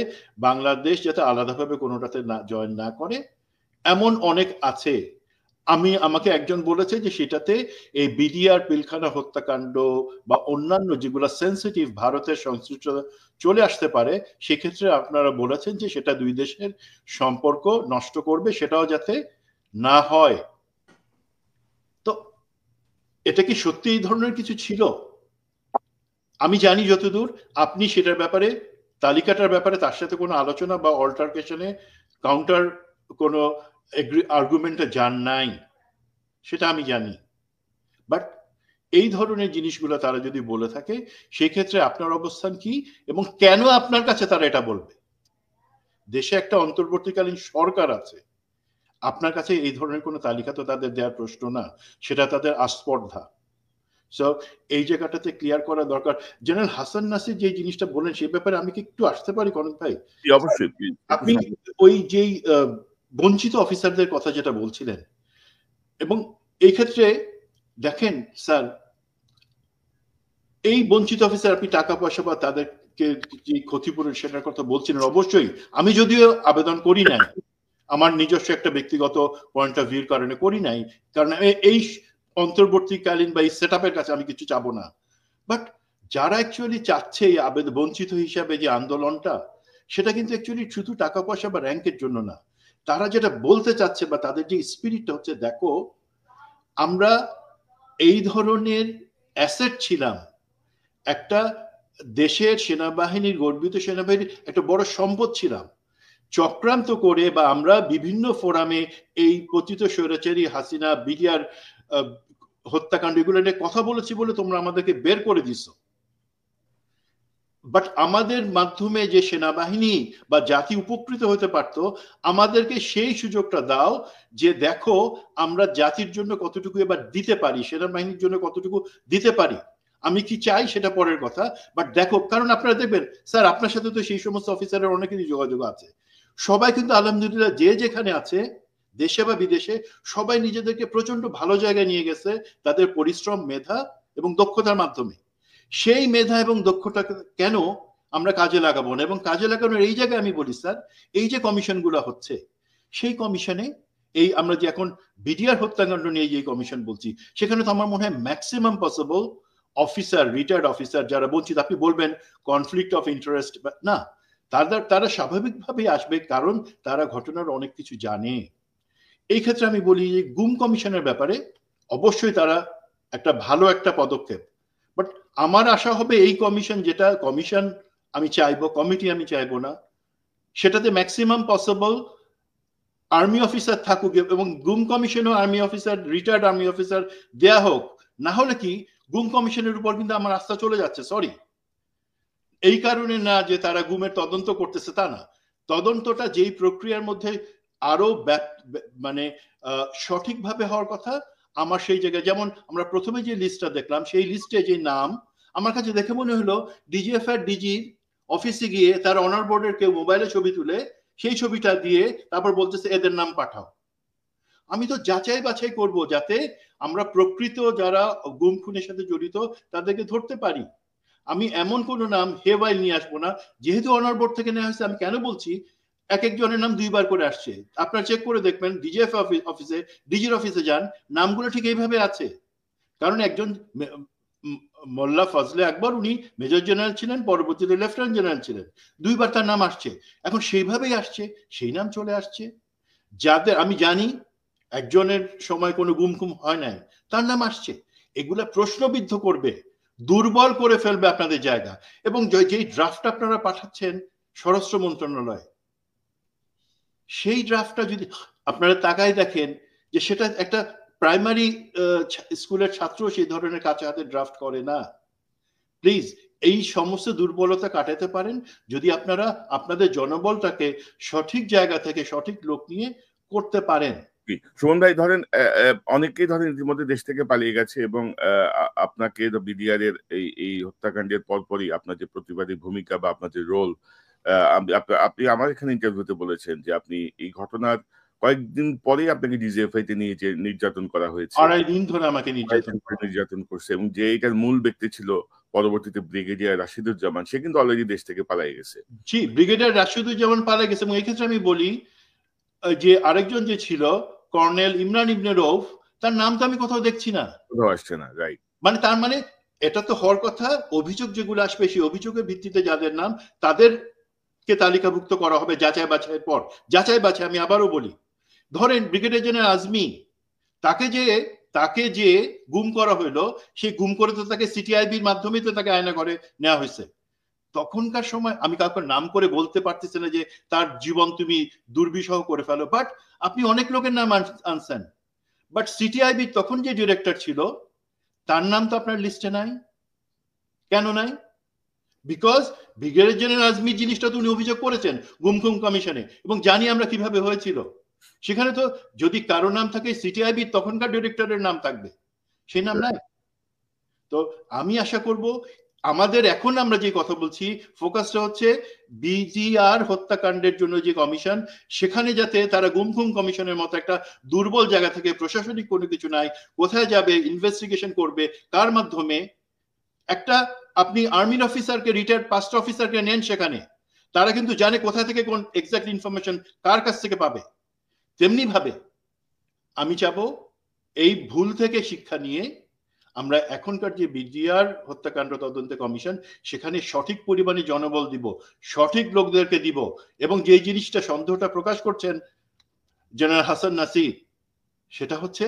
বাংলাদেশ যাতে আলাদাভাবে কোনোটাতে না জয়েন না করে, এমন অনেক আছে। আমাকে একজন বলেছে যে সেটাতে এই বিডিআর পিলখানা হত্যাকাণ্ড বা অন্যান্য যেগুলো সেন্সিটিভ ভারতের সংশ্লিষ্ট চলে আসতে পারে, সেক্ষেত্রে আপনারা বলেছেন যে সেটা দুই দেশের সম্পর্ক নষ্ট করবে, সেটাও যাতে না হয়। তো এটা কি সত্যি এই ধরনের কিছু ছিল? আমি জানি যতদূর আপনি সেটার ব্যাপারে, তালিকাটার ব্যাপারে তার সাথে কোনো আলোচনা বা অল্টারকেশনে কাউন্টার কোনো আর্গুমেন্টে যান নাই, সেটা আমি জানি। বাট এই ধরনের জিনিসগুলো তারা যদি বলে থাকে, সেই ক্ষেত্রে আপনার অবস্থান কি এবং কেন আপনার কাছে তারা এটা বলবে? দেশে একটা অন্তর্বর্তীকালীন সরকার আছে, আপনার কাছে এই ধরনের কোনো তালিকা তো তাদের দেওয়ার প্রশ্ন না, সেটা তাদের আস্পর্ধা। সো এই জায়গাটাতে ক্লিয়ার করা দরকার। জেনারেল হাসান নাসির যে জিনিসটা বলেন সেই ব্যাপারে আমি কি একটু আসতে পারি কনক ভাই? অবশ্যই। আপনি ওই যেই বঞ্চিত অফিসারদের কথা যেটা বলছিলেন, এবং এই ক্ষেত্রে দেখেন স্যার, এই বঞ্চিত অফিসার আপনি টাকা পয়সা বা তাদেরকে যে ক্ষতিপূরণ সেটার কথা বলছিলেন, অবশ্যই আমি যদিও আবেদন করি নাই, আমার নিজস্ব একটা ব্যক্তিগত পয়েন্ট অফ ভিউর কারণে করি নাই, কারণ এই অন্তর্বর্তীকালীন বা এই সেট আপের কাছে আমি কিছু চাবো না। বাট যারা অ্যাকচুয়ালি চাচ্ছে এই বঞ্চিত হিসাবে যে আন্দোলনটা, সেটা কিন্তু অ্যাকচুয়ালি শুধু টাকা পয়সা বা র্যাঙ্কের জন্য না, তারা যেটা বলতে চাচ্ছে বা তাদের যে স্পিরিটটা হচ্ছে, দেখো আমরা এই ধরনের অ্যাসেট ছিলাম, একটা দেশের সেনাবাহিনীর, গর্বিত সেনাবাহিনীর একটা বড় সম্পদ ছিলাম, চক্রান্ত করে বা আমরা বিভিন্ন ফোরামে এই পতিত স্বৈরাচারী হাসিনা বিডিআর হত্যাকাণ্ড এগুলো নিয়ে কথা বলেছি বলে তোমরা আমাদেরকে বের করে দিছো। বাট আমাদের মাধ্যমে যে সেনাবাহিনী বা জাতি উপকৃত হতে পারতো, আমাদেরকে সেই সুযোগটা দাও যে দেখো আমরা জাতির জন্য কতটুকু এবার দিতে পারি, সেনাবাহিনীর জন্য কতটুকু দিতে পারি। আমি কি চাই সেটা পরের কথা, বাট দেখো, কারণ আপনারা দেখবেন স্যার, আপনার সাথে তো সেই সমস্ত অফিসারের অনেকেরই যোগাযোগ আছে, সবাই কিন্তু আলহামদুলিল্লাহ যে যেখানে আছে দেশে বা বিদেশে সবাই নিজেদেরকে প্রচন্ড ভালো জায়গায় নিয়ে গেছে তাদের পরিশ্রম, মেধা এবং দক্ষতার মাধ্যমে। সেই মেধা এবং দক্ষতা কেন আমরা কাজে লাগাবো না? এবং কাজে লাগানোর এই জায়গায় আমি বলি স্যার, এই যে কমিশনগুলো হচ্ছে, সেই কমিশনে এই আমরা যে এখন বিডিআর হত্যাকাণ্ড নিয়ে যে কমিশন বলছি, সেখানে তো আমার মনে হয় maximum possible officer, retired officer যারা বঞ্চিত, আপনি বলবেন কনফ্লিক্ট অফ ইন্টারেস্ট না, তারা স্বাভাবিকভাবেই আসবে, কারণ তারা ঘটনার অনেক কিছু জানে। এই ক্ষেত্রে আমি বলি যে গুম কমিশনের ব্যাপারে অবশ্যই তারা একটা ভালো একটা পদক্ষেপ, বাট আমার আশা হবে এই কমিশন, যেটা কমিশন আমি চাইবো, কমিটি আমি চাইবো না, সেটাতে ম্যাক্সিমাম পসিবল আর্মি অফিসার থাকুক এবং গুম কমিশনও army officer, retired army officer দেয়া হোক। না হলে কি গুম কমিশনের উপর কিন্তু আমার আস্থা চলে যাচ্ছে, সরি, এই কারণে না যে তারা গুমের তদন্ত করতেছে তা না, তদন্তটা যেই প্রক্রিয়ার মধ্যে আরো মানে সঠিকভাবে হওয়ার কথা, আমার সেই জায়গায়, যেমন আমরা প্রথমে যে লিস্টটা দেখলাম, সেই লিস্টে যে নাম আমার কাছে দেখে মনে হলো ডিজিএফআর ডিজির অফিসে গিয়ে তার অনার বোর্ডের কেউ মোবাইলে ছবি তুলে সেই ছবিটা দিয়ে তারপর বলতেছে এদের নাম পাঠাও। আমি তো যাচাই বাছাই করব যাতে আমরা প্রকৃত যারা গুম খুনের সাথে জড়িত তাদেরকে ধরতে পারি। আমি এমন কোন নাম হেওয়াইল নিয়ে আসবো না, যেহেতু অনার বোর্ড থেকে নেওয়া হয়েছে। আমি কেন বলছি, এক একজনের নাম দুইবার করে আসছে, আপনারা চেক করে দেখবেন, ডিজিএফ অফিসে, ডিজির অফিসে যান, নামগুলো ঠিক এইভাবে আছে। কারণ একজন মোল্লা ফজলে আকবর, উনি মেজর জেনারেল ছিলেন, পরবর্তীতে লেফটেন্যান্ট জেনারেল ছিলেন, দুইবার তার নাম আসছে, এখন সেইভাবেই আসছে, সেই নাম চলে আসছে। যাদের আমি জানি একজনের সময় কোনো গুম হয় নাই, তার নাম আসছে, এগুলা প্রশ্নবিদ্ধ করবে, দুর্বল করে ফেলবে আপনাদের জায়গা। এবং যেই ড্রাফট আপনারা পাঠাচ্ছেন স্বরাষ্ট্র মন্ত্রণালয়, সেই ড্রাফটটা যদি আপনারা তাকায় দেখেন যে সেটা একটা প্রাইমারি স্কুলের ছাত্র সেই ধরনের কাঁচা হাতের ড্রাফট করে না। প্লিজ এই সমস্ত দুর্বলতা কাটাতে পারেন যদি আপনারা আপনাদের জনবলটাকে সঠিক জায়গা থেকে সঠিক লোক নিয়ে করতে পারেন। সুমন ভাই, ধরেন অনেকেই ধরেন ইতিমধ্যে দেশ থেকে পালিয়ে গেছে এবং আপনাকে বিডিআর এর এই হত্যাকাণ্ডের পরপরই আপনার যে প্রতিবাদী ভূমিকা বা আপনার যে রোল, আপনি আমার এখানে ইন্টারভিউতে বলেছেন যে আপনি এই ঘটনার কয়েকদিন পরে আপনাকে ডিজিএফআই তে নিয়ে যে নির্যাতন করা হয়েছে, 2.5 দিন ধরে আমাকে নির্যাতন করছে, এবং যে এটার মূল ব্যক্তি ছিল পরবর্তীতে ব্রিগেডিয়ার রাশিদুজ্জামান, সে কিন্তু অলরেডি দেশ থেকে পালিয়ে গেছে। জি, ব্রিগেডিয়ার রাশিদুজ্জামান পালিয়ে গেছে। এবং এই ক্ষেত্রে আমি বলি যে আরেকজন যে ছিল কর্নেল ইমরান ইবনে রৌফ, তার নাম তো আমি কোথাও দেখছি না, কোথাও আসছে না, রাইট। মানে তার মানে এটা তো হওয়ার কথা, অভিযোগ যেগুলো আসবে সেই অভিযোগের ভিত্তিতে যাদের নাম, তাদেরকে তালিকাভুক্ত করা হবে যাচাই বাছাইয়ের পর। যাচাই বাছাই আমি আবারও বলি, ধরেন ব্রিগেডিয়ার জেনারেল আজমি, তাকে যে গুম করা হইলো, সেই গুম করে তো তাকে সিটিআইবির মাধ্যমে তো তাকে আয়না ঘরে নেওয়া হয়েছে। তখনকার সময় আমি কাউকে নাম করে বলতে পারতেছি না যে তার জীবন তুমি দুর্বিষহ করে ফেলো, বাট আপনি অনেক লোকের নাম আনছেন, বাট সিটিআইবি তখন যে ডিরেক্টর ছিল তার নাম তো আপনার লিস্টে নাই। কেন নাই? বিকজ ব্রিগেডিয়ার জেনারেল আজমি জিনিসটা তো উনি অভিযোগ করেছেন গুম কমিশনে, এবং জানি আমরা কিভাবে হয়েছিল। সেখানে তো যদি কারো নাম থাকে সিটিআইবি তখনকার ডিরেক্টরের নাম থাকবে, সেই নাম নাই। তো আমি আশা করব আমাদের এখন আমরা যে কথা বলছি ফোকাসটা হচ্ছে বিডিআর হত্যাকাণ্ডের জন্য যে কমিশন, সেখানে যাতে তারা গুম কমিশনের মতো একটা দুর্বল জায়গা থেকে, প্রশাসনিক কোনো কিছু নাই, কোথায় যাবে, ইনভেস্টিগেশন করবে, কার মাধ্যমে। একটা আপনি আর্মির অফিসারকে, রিটায়ার্ড পাস্ট অফিসারকে নেন, সেখানে তারা কিন্তু জানে কোথা থেকে কোন এক্সাক্ট ইনফরমেশন কার কাছ থেকে পাবে। তেমনি ভাবে আমি চাবো এই ভুল থেকে শিক্ষা নিয়ে আমরা এখনকার যে বিডিআর হত্যাকাণ্ড তদন্ত কমিশন, সেখানে সঠিক পরিমাণে জনবল দিব, সঠিক লোকদেরকে দিব, এবং যে জিনিসটা সন্দেহটা প্রকাশ করছেন জেনারেল হাসান নাসির, সেটা হচ্ছে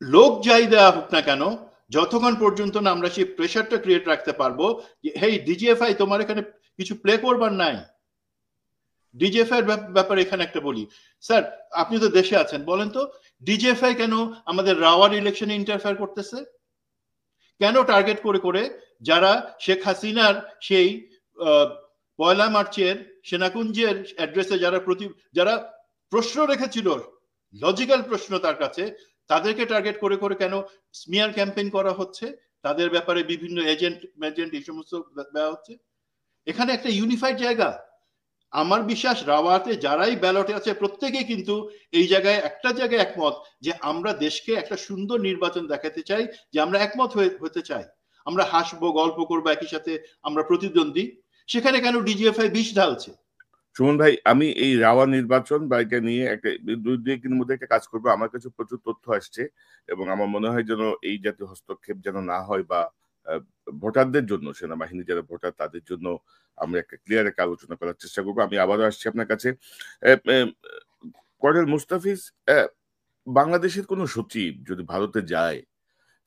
লোক যাই দেওয়া হোক না কেন, যতক্ষণ পর্যন্ত না আমরা সেই প্রেশারটা ক্রিয়েট রাখতে পারবো যে হেই ডিজিএফআই তোমার এখানে কিছু প্লে করবার নাই। ডিজিএফআই এর ব্যাপারে এখানে একটা বলি, স্যার আপনি তো দেশে আছেন, বলেন তো ডিজিএফআই কেন আমাদের রাওয়ার ইলেকশনে ইন্টারফেয়ার করতেছে? কেন টার্গেট করে করে যারা শেখ হাসিনার সেই 1 মার্চের সেনাকুঞ্জের অ্যাড্রেসে যারা প্রশ্ন রেখেছিল, লজিক্যাল প্রশ্ন তার কাছে, তাদেরকে টার্গেট করে করে কেন স্মিয়ার ক্যাম্পেইন করা হচ্ছে, তাদের ব্যাপারে বিভিন্ন এজেন্ট এই সমস্ত দেওয়া হচ্ছে? এখানে একটা ইউনিফাইড জায়গা। আমার বিশ্বাস রাওয়াতে যারাই ব্যালটে আছে প্রত্যেকেই কিন্তু এই জায়গায় একটা জায়গায় একমত যে আমরা দেশকে একটা সুন্দর নির্বাচন দেখাতে চাই, যে আমরা একমত হতে চাই, আমরা হাসবো, গল্প করবো, একই সাথে আমরা প্রতিদ্বন্দ্বী। সেখানে কেন ডিজিএফআই বিষ ঢালছে? সুমন ভাই, আমি এই রাওয়া নির্বাচন বা এটা নিয়ে একটা 2-3 মধ্যে একটা কাজ করবো। আমার কাছে প্রচুর তথ্য আসছে এবং আমার মনে হয় যেন এই জাতীয় হস্তক্ষেপ যেন না হয়, বা ভোটারদের জন্য, সেনাবাহিনী যারা ভোটার তাদের জন্য আমরা একটা ক্লিয়ার একটা আলোচনা করার চেষ্টা করবো। আমি আবারও আসছি আপনার কাছে। কর্নেল মুস্তাফিজ, বাংলাদেশের কোনো সচিব যদি ভারতে যায়,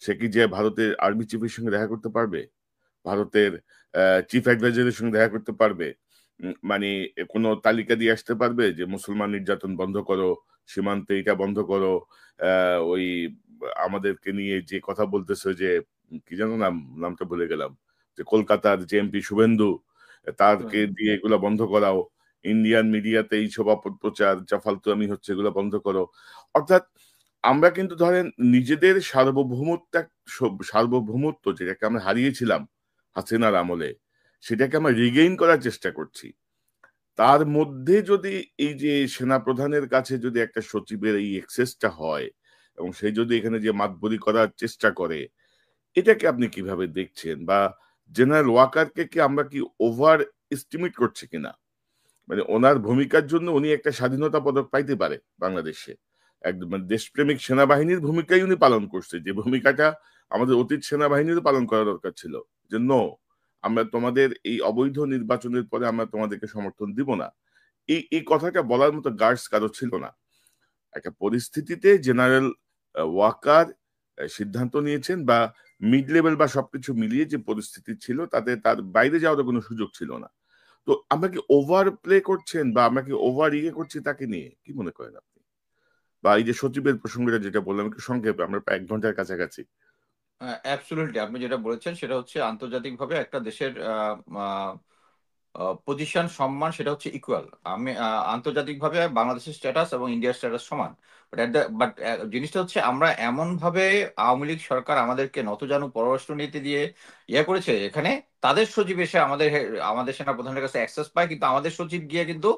সে কি যে ভারতের আর্মি চিফের সঙ্গে দেখা করতে পারবে? ভারতের চিফ অ্যাডভাইজারের সঙ্গে দেখা করতে পারবে? মানে কোনো তালিকা দিয়ে আসতে পারবে যে মুসলমান নির্যাতন বন্ধ করো, সীমান্তে এটা বন্ধ করো, ওই আমাদেরকে নিয়ে যে কথা বলতেছে, যে কি যেন নামটা ভুলে গেলাম, যে কলকাতার যে এমপি শুভেন্দু, তারকে দিয়ে এগুলা বন্ধ করাও, ইন্ডিয়ান মিডিয়াতে এইসব অপপ্রচার যা ফালতুয়ামি হচ্ছে এগুলো বন্ধ করো। অর্থাৎ আমরা কিন্তু ধরেন নিজেদের সার্বভৌমত্ব যেটাকে আমরা হারিয়েছিলাম হাসিনার আমলে, সেটাকে আমরা রিগেইন করার চেষ্টা করছি। তার মধ্যে যদি এই যে সেনাপ্রধানের কাছে যদি একটা সচিবের এই এক্সেসটা হয় এবং সেই যদি এখানে যে মাতবরি করার চেষ্টা করে, এটাকে আপনি কিভাবে দেখছেন? বা জেনারেল ওয়াকারকে কি আমরা কি ওভার এস্টিমেট করছি কিনা? মানে ওনার ভূমিকার জন্য উনি একটা স্বাধীনতা পদক পাইতে পারে বাংলাদেশে, একদম মানে দেশপ্রেমিক সেনাবাহিনীর ভূমিকাই উনি পালন করছে, যে ভূমিকাটা আমাদের অতীত সেনাবাহিনীরও পালন করা দরকার ছিল, যে নো, আমরা তোমাদের এই অবৈধ নির্বাচনের পরে আমরা তোমাদেরকে সমর্থন দিব না। এই কথাটা বলার মতো গার্ডস কারো ছিল না। একটা পরিস্থিতিতে জেনারেল ওয়াকার সিদ্ধান্ত নিয়েছেন, বা মিড লেভেল বা সবকিছু মিলিয়ে যে পরিস্থিতি ছিল তাতে তার বাইরে যাওয়ার কোনো সুযোগ ছিল না। তো আমরা কি ওভার প্লে করছেন, বা আমরা কি ওভার করছি তাকে নিয়ে? কি মনে করেন আপনি? বা এই যে সচিবের প্রসঙ্গটা যেটা বললাম একটু সংক্ষেপে, আমরা প্রায় 1 ঘন্টার কাছাকাছি। অ্যাবসলিউটলি, আপনি যেটা বলেছেন সেটা হচ্ছে আন্তর্জাতিকভাবে একটা দেশের পজিশন, সম্মান, সেটা হচ্ছে ইকুয়াল। আমি আন্তর্জাতিকভাবে বাংলাদেশের স্ট্যাটাস এবং ইন্ডিয়ার স্ট্যাটাস সমান। বাট জিনিসটা হচ্ছে আমরা এমন ভাবে আওয়ামী লীগ সরকার আমাদেরকে নতজানু পররাষ্ট্র নীতি দিয়ে করেছে, এখানে তাদের সচিব এসে আমাদের সেনাপ্রধানের কাছে অ্যাক্সেস পায়, কিন্তু আমাদের সচিব গিয়ে কিন্তু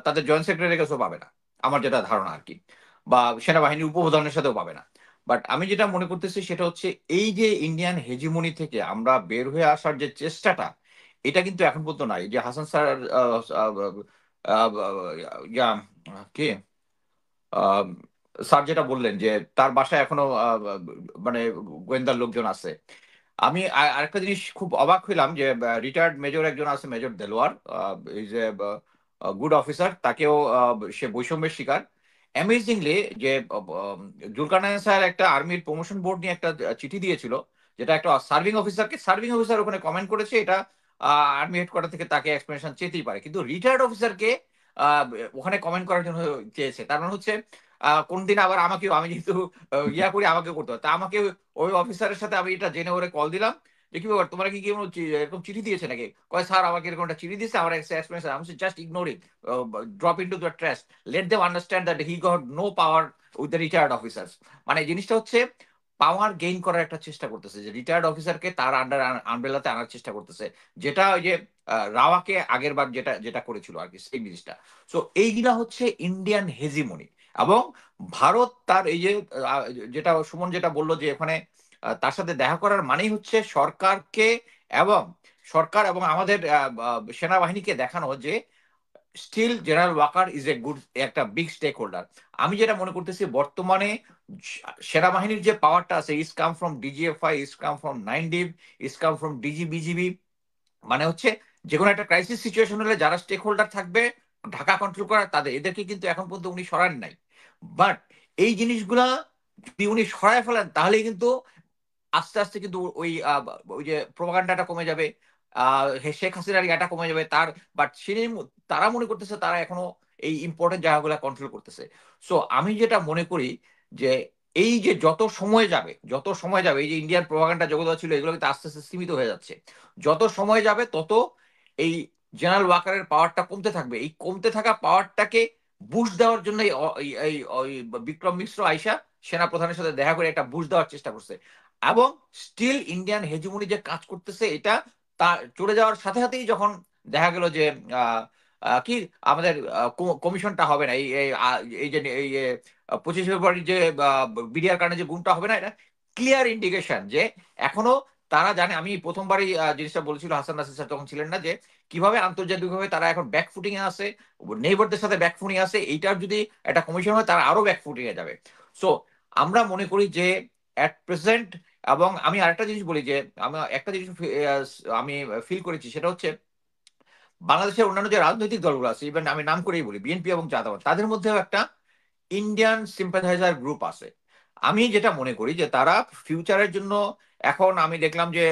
তাদের জয়েন্ট সেক্রেটারির কাছেও পাবে না, আমার যেটা ধারণা আর কি, বা সেনাবাহিনীর উপপ্রধানের সাথেও পাবে না। বাট আমি যেটা মনে করতেছি সেটা হচ্ছে এই যে ইন্ডিয়ান হেজিমনি থেকে আমরা বের হয়ে আসার যে চেষ্টাটা, এটা কিন্তু এখন পর্যন্ত নাই। যে হাসান স্যার ইয়া কে স্যার যেটা বললেন যে তার বাসায় এখনো মানে গোয়েন্দার লোকজন আছে। আমি আরেকটা জিনিস খুব অবাক হইলাম যে রিটায়ার্ড মেজর একজন আছে, major Delwar, is a good officer, তাকেও সে বৈষম্যের শিকার। অ্যামেজিংলি যে জুলকারনাইন স্যার একটা আর্মির প্রমোশন বোর্ড নিয়ে একটা চিঠি দিয়েছিল, যেটা একটা সার্ভিং অফিসার ওখানে কমেন্ট করেছে, এটা আর্মি হেডকোয়ার্টার থেকে তাকে এক্সপ্লেনেশন চেতেই পারে, কিন্তু রিটায়ার্ড অফিসারকে ওখানে কমেন্ট করার জন্য চেয়েছে। তার মানে হচ্ছে কোনদিন আবার আমাকেও, আমি যেহেতু করি, আমাকে করতে হয়, তা আমাকে ওই অফিসারের সাথে আমি এটা জেনে ওরে কল দিলাম যে কি ব্যাপার, তোমার কি এরকম চিঠি দিয়েছে নাকি? কয় স্যার আমাকে এরকম একটা চিঠি দিয়েছে, আমার এক্সপ্লেনেশন। আমি just ignore it, drop into the trash, let them understand that he got no power with the retired officers. মানে জিনিসটা হচ্ছে পাওয়ার গেইন করার একটা চেষ্টা করতেছে, যে রিটায়ার্ড অফিসারকে তার আন্ডার আমব্রেলাতে আনার চেষ্টা করতেছে, যেটা ওই যে রাওয়াকে আগের বার যেটা যেটা করেছিল আর কি, সেই জিনিসটা। সো এইগুলা হচ্ছে ইন্ডিয়ান হেজিমনি। এবং ভারত তার এই যে যেটা সুমন যেটা বললো যে ওখানে তার সাথে দেখা করার মানেই হচ্ছে সরকার এবং আমাদের সেনাবাহিনীকে দেখানো যে still general Waker is a good, একটা বিগ স্টেক হোল্ডার। আমি যেটা মনে করতেছি বর্তমানে সেনাবাহিনীর যে পাওয়ারটা আছে, is come from DGFI, is come from 9 div, is come from DG BGB. মানে হচ্ছে যে কোনো একটা ক্রাইসিস সিচুয়েশন হলে যারা স্টেক হোল্ডার থাকবে ঢাকা কন্ট্রোল করা তাদের, এদেরকে কিন্তু এখন পর্যন্ত উনি সরান নাই। বাট এই জিনিসগুলা যদি উনি সরায় ফেলেন তাহলে কিন্তু আস্তে আস্তে কিন্তু ওই যে প্রোপাগান্ডাটা কমে যাবে, শেখ হাসিনার ইয়াটা কমে যাবে তার। বাট তারা মনে করতেছে তারা এখনো এই ইম্পর্টেন্ট জায়গাগুলো কন্ট্রোল করতেছে। সো আমি যেটা মনে করি যে এই যে যত সময় যাবে এই যে ইন্ডিয়ান প্রোপাগান্ডা জগৎ ছিল এগুলো কিন্তু আস্তে আস্তে সীমিত হয়ে যাচ্ছে। যত সময় যাবে তত এই জেনারেল ওয়াকারের পাওয়ারটা কমতে থাকবে। এই কমতে থাকা পাওয়ারটাকে বুস্ট দেওয়ার জন্য এই বিক্রম মিশ্র আইসা সেনা প্রধানের সাথে দেখা করে একটা বুস্ট দেওয়ার চেষ্টা করছে। এবং স্টিল ইন্ডিয়ান হেজিমনি যে কাজ করতেছে এটা তা চলে যাওয়ার সাথে সাথেই যখন দেখা গেল যে কি আমাদের কমিশনটা হবে না, এই যে এই 25 ফেব্রুয়ারি যে বিডিআর কারণে যে গুণটা হবে না, এটা ক্লিয়ার ইন্ডিকেশন যে এখনো তারা জানে। আমি প্রথমবারই জিনিসটা বলেছিল হাসান নাসির স্যার তখন ছিলেন না, যে কিভাবে আন্তর্জাতিকভাবে তারা এখন ব্যাকফুটিং এ আছে, নেইবারদের সাথে ব্যাকফুটিং আছে। এইটার যদি একটা কমিশন হয় তারা আরো ব্যাকফুটিং এ যাবে। সো আমরা মনে করি যে অ্যাট প্রেজেন্ট, এবং আমি আরেকটা জিনিস বলি যে আমি একটা জিনিস আমি ফিল করেছি, সেটা হচ্ছে বাংলাদেশের অন্যান্য যে রাজনৈতিক দলগুলো আছে, ইভেন আমি নাম করেই বলি বিএনপি এবং জামাত, তাদের মধ্যেও একটা ইন্ডিয়ান সিম্পাথাইজার গ্রুপ আছে। আমি যেটা মনে করি যে তারা ফিউচারের জন্য, এখন আমি দেখলাম যে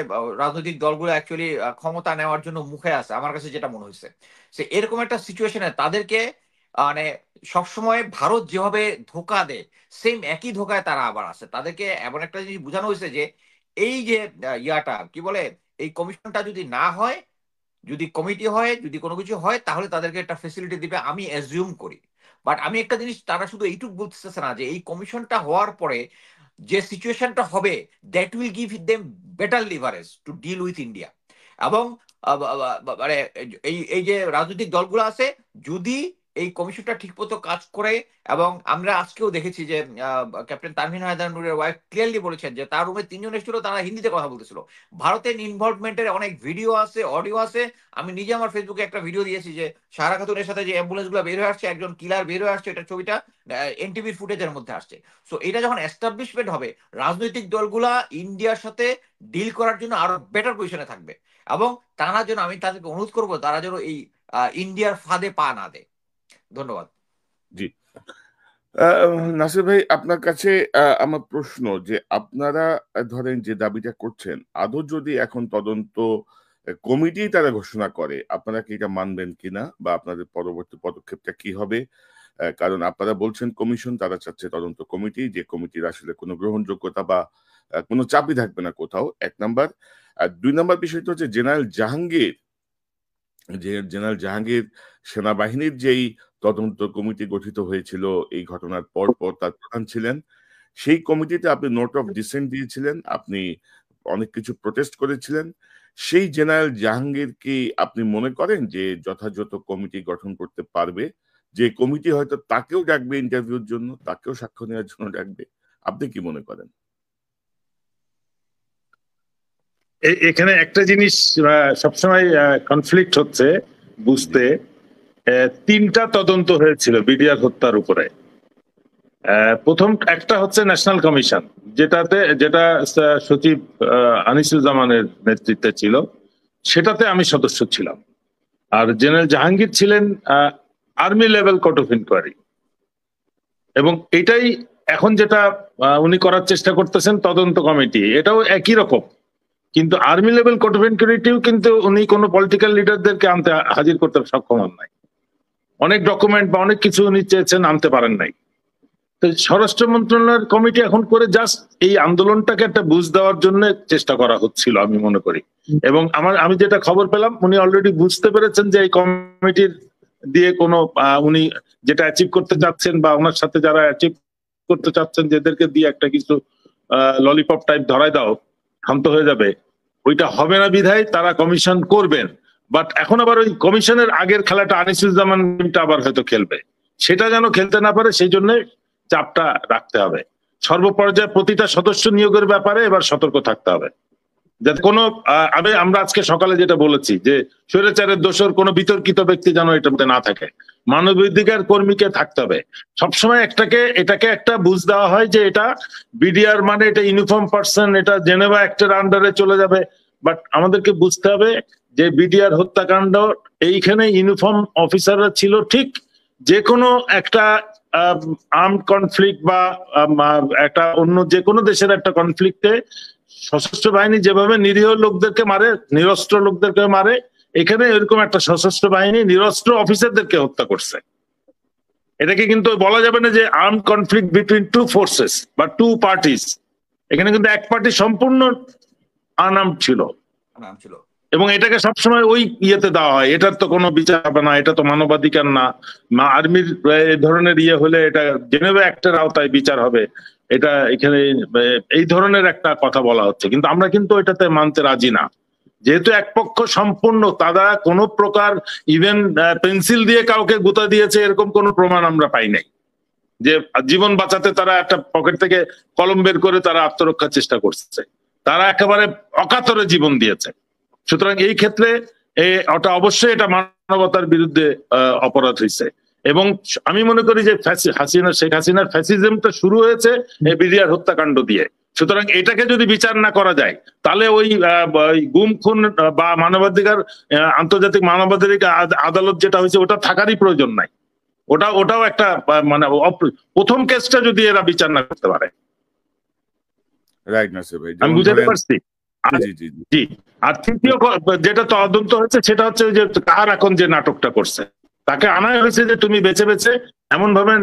রাজনৈতিক দলগুলো অ্যাকচুয়ালি ক্ষমতা নেওয়ার জন্য মুখে আছে, আমার কাছে যেটা মনে হয়েছে। সে এরকম একটা সিচুয়েশনে তাদেরকে মানে সবসময় ভারত যেভাবে ধোকা দেয় সেম একই ধোকায় তারা আবার আছে। তাদেরকে এমন একটা জিনিস বোঝানো হয়েছে যে এই যে ইয়াটা কি বলে, এই কমিশনটা যদি না হয়, যদি কমিটি হয়, যদি কোনো কিছু হয়, তাহলে তাদেরকে একটা ফেসিলিটি দিবে আমি অ্যাজিউম করি। বাট আমি একটা জিনিস তারা শুধু এইটুকু বলতেছে না যে এই কমিশনটা হওয়ার পরে যে সিচুয়েশনটা হবে that will give them better leverage to deal with India. এবং মানে এই যে রাজনৈতিক দলগুলো আছে, যদি এই কমিশনটা ঠিকমতো কাজ করে, এবং আমরা আজকেও দেখেছি যে ক্যাপ্টেন তানভীর হায়দার নূরের ওয়াইফ ক্লিয়ারলি বলেছেন যে তার রুমে 3 জন এসেছিল, তারা হিন্দিতে কথা বলতেছিল। ভারতের ইনভলভমেন্টের অনেক ভিডিও আছে, অডিও আছে। আমি নিজে আমার ফেসবুকে একটা ভিডিও দিয়েছি যে সারা খাতুনের সাথে যে অ্যাম্বুলেন্স গুলো বের হয়ে আসছে, একজন কিলার বের হয়ে আসছে, এটা ছবিটা এনটিভির ফুটেজের মধ্যে আসছে। সো এটা যখন এস্টাবলিশমেন্ট হবে, রাজনৈতিক দলগুলা ইন্ডিয়ার সাথে ডিল করার জন্য আরো বেটার পজিশনে থাকবে। এবং তারা যেন, আমি তাদেরকে অনুরোধ করবো তারা যেন এই ইন্ডিয়ার ফাঁদে পা না দেয়। ধন্যবাদ। জি, নাসির ভাই, আপনার কাছে আমার প্রশ্ন যে আপনারা ধরেন যে দাবিটা করছেন, আদৌ যদি এখন তদন্ত কমিটি তারা ঘোষণা করে, আপনারা কি এটা মানবেন কিনা, বা আপনাদের পরবর্তী পদক্ষেপটা কি হবে? কারণ আপনারা বলছেন কমিশন, তারা চাচ্ছে তদন্ত কমিটি, যে কমিটির আসলে কোনো গ্রহণযোগ্যতা বা কোনো চাপই থাকবে না কোথাও, 1 নাম্বার। আর 2 নাম্বার বিষয়টা হচ্ছে জেনারেল জাহাঙ্গীর সেনাবাহিনীর যেই তদন্ত কমিটি গঠিত হয়েছিল এই ঘটনার পর তার প্রধান ছিলেন। সেই কমিটিতে আপনি নোট অফ ডিসেন্ট দিয়েছিলেন, আপনি অনেক কিছু প্রোটেস্ট করেছিলেন। সেই জেনারেল জাহাঙ্গীর কি আপনি মনে করেন যে যথাযথ কমিটি গঠন করতে পারবে? যে কমিটি হয়তো তাকেও ডাকবে ইন্টারভিউর জন্য, তাকেও সাক্ষ্য নেওয়ার জন্য ডাকবে, আপনি কি মনে করেন? এখানে একটা জিনিস সবসময় কনফ্লিক্ট হচ্ছে বুঝতে। 3টা তদন্ত হয়েছিল বিডিআর হত্যার উপরে। প্রথম একটা হচ্ছে ন্যাশনাল কমিশন, যেটা সচিব আনিসুজ্জামানের নেতৃত্বে ছিল, সেটাতে আমি সদস্য ছিলাম। আর জেনারেল জাহাঙ্গীর ছিলেন army level court of inquiry. এবং এটাই এখন যেটা উনি করার চেষ্টা করতেছেন তদন্ত কমিটি, এটাও একই রকম। কিন্তু আর্মি লেভেল কোর্ট অফ ইনকোয়ারিটিও কিন্তু উনি কোনো পলিটিক্যাল লিডারদেরকে আনতে হাজির করতে সক্ষম হন নাই। অনেক ডকুমেন্ট বা অনেক কিছু উনি চেয়েছেন, আনতে পারেন নাই। তো স্বরাষ্ট্র মন্ত্রণালয়ের কমিটি এখন করে জাস্ট এই আন্দোলনটাকে একটা বুঝ দেওয়ার জন্য চেষ্টা করা হচ্ছিল আমি মনে করি। এবং আমি যেটা খবর পেলাম, উনি অলরেডি বুঝতে পেরেছেন যে এই কমিটির দিয়ে কোনো উনি যেটা অ্যাচিভ করতে চাচ্ছেন, বা ওনার সাথে যারা অ্যাচিভ করতে চাচ্ছেন, যেদেরকে দিয়ে একটা কিছু ললিপপ টাইপ ধরাই দাও, শান্ত হয়ে যাবে, ওইটা হবে না বিধায় তারা কমিশন করবেন। বাট এখন আবার ওই কমিশনের আগের খেলাটা আনিসুজ্জামান আবার হয়তো খেলবে, সেটা যেন খেলতে না পারে সেই জন্য চাপটা রাখতে হবে। সর্বপর্যায়ে প্রতিটা সদস্য নিয়োগের ব্যাপারে এবার সতর্ক থাকতে হবে, যাতে কোনো আমরা আজকে সকালে যেটা বলেছি যে স্বৈরাচারের দোষর কোনো বিতর্কিত ব্যক্তি যেন এটাতে না থাকে। মানবাধিকার কর্মীকে থাকতে হবে সবসময়। এটাকে একটা বুঝ দেওয়া হয় যে এটা বিডিআর মানে এটা ইউনিফর্ম পার্সন, এটা জেনেভা অ্যাক্টের আন্ডারে চলে যাবে। বাট আমাদেরকে বুঝতে হবে যে বিডিআর হত্যাকাণ্ড এইখানে ইউনিফর্ম অফিসাররা ছিল ঠিক, যে কোনো একটা আর্মড কনফ্লিক্ট বা একটা অন্য যে কোনো দেশের একটা কনফ্লিক্টে সশস্ত্র বাহিনী যেভাবে নিরীহ লোকদেরকে মারে, নিরস্ত্র লোকদেরকে মারে, এখানে এরকম একটা সশস্ত্র বাহিনী নিরস্ত্র অফিসারদেরকে হত্যা করছে। এটাকে কিন্তু বলা যাবে না যে armed conflict between two forces বা টু পার্টিস। এখানে কিন্তু এক পার্টি সম্পূর্ণ আনআর্মড ছিল এবং এটাকে সবসময় ওই ইয়েতে দেওয়া হয়। এটার তো কোনো বিচার হবে না, এটা তো মানবাধিকার না, আর্মির এই ধরনের ইয়ে হলে এটা জেনেভা অ্যাক্টের আওতায় বিচার হবে, এটা এখানে এই ধরনের একটা কথা বলা হচ্ছে। কিন্তু আমরা কিন্তু এটাতে মানতে রাজি না, যেহেতু এক পক্ষ সম্পূর্ণ, তারা কোনো প্রকার ইভেন পেন্সিল দিয়ে কাউকে গুঁতা দিয়েছে এরকম কোনো প্রমাণ আমরা পাই নাই। যে জীবন বাঁচাতে তারা একটা পকেট থেকে কলম বের করে তারা আত্মরক্ষার চেষ্টা করছে, তারা একেবারে অকাতরে জীবন দিয়েছে। সুতরাং এই ক্ষেত্রে ওটা অবশ্যই এটা মানবতার বিরুদ্ধে অপরাধ হয়েছে। এবং আমি মনে করি যে শেখ হাসিনার ফ্যাসিজমটা শুরু হয়েছে এই বিডিআর হত্যাকাণ্ড দিয়ে। সুতরাং এটাকে যদি বিচার না করা যায় তাহলে ওই গুম খুন বা মানবাধিকার আন্তর্জাতিক মানবাধিকার আদালত যেটা হয়েছে ওটা থাকারই প্রয়োজন নাই। ওটাও একটা মানে প্রথম কেসটা যদি এরা বিচার না করতে পারে। আমি বুঝতে পারছি। জি, আর তৃতীয় যেটা তদন্ত হচ্ছে সেটা হচ্ছে যে কার এখন যে নাটকটা করছে তাকে আনা হয়েছে যে তুমি বেছে বেছে এমন ভাবে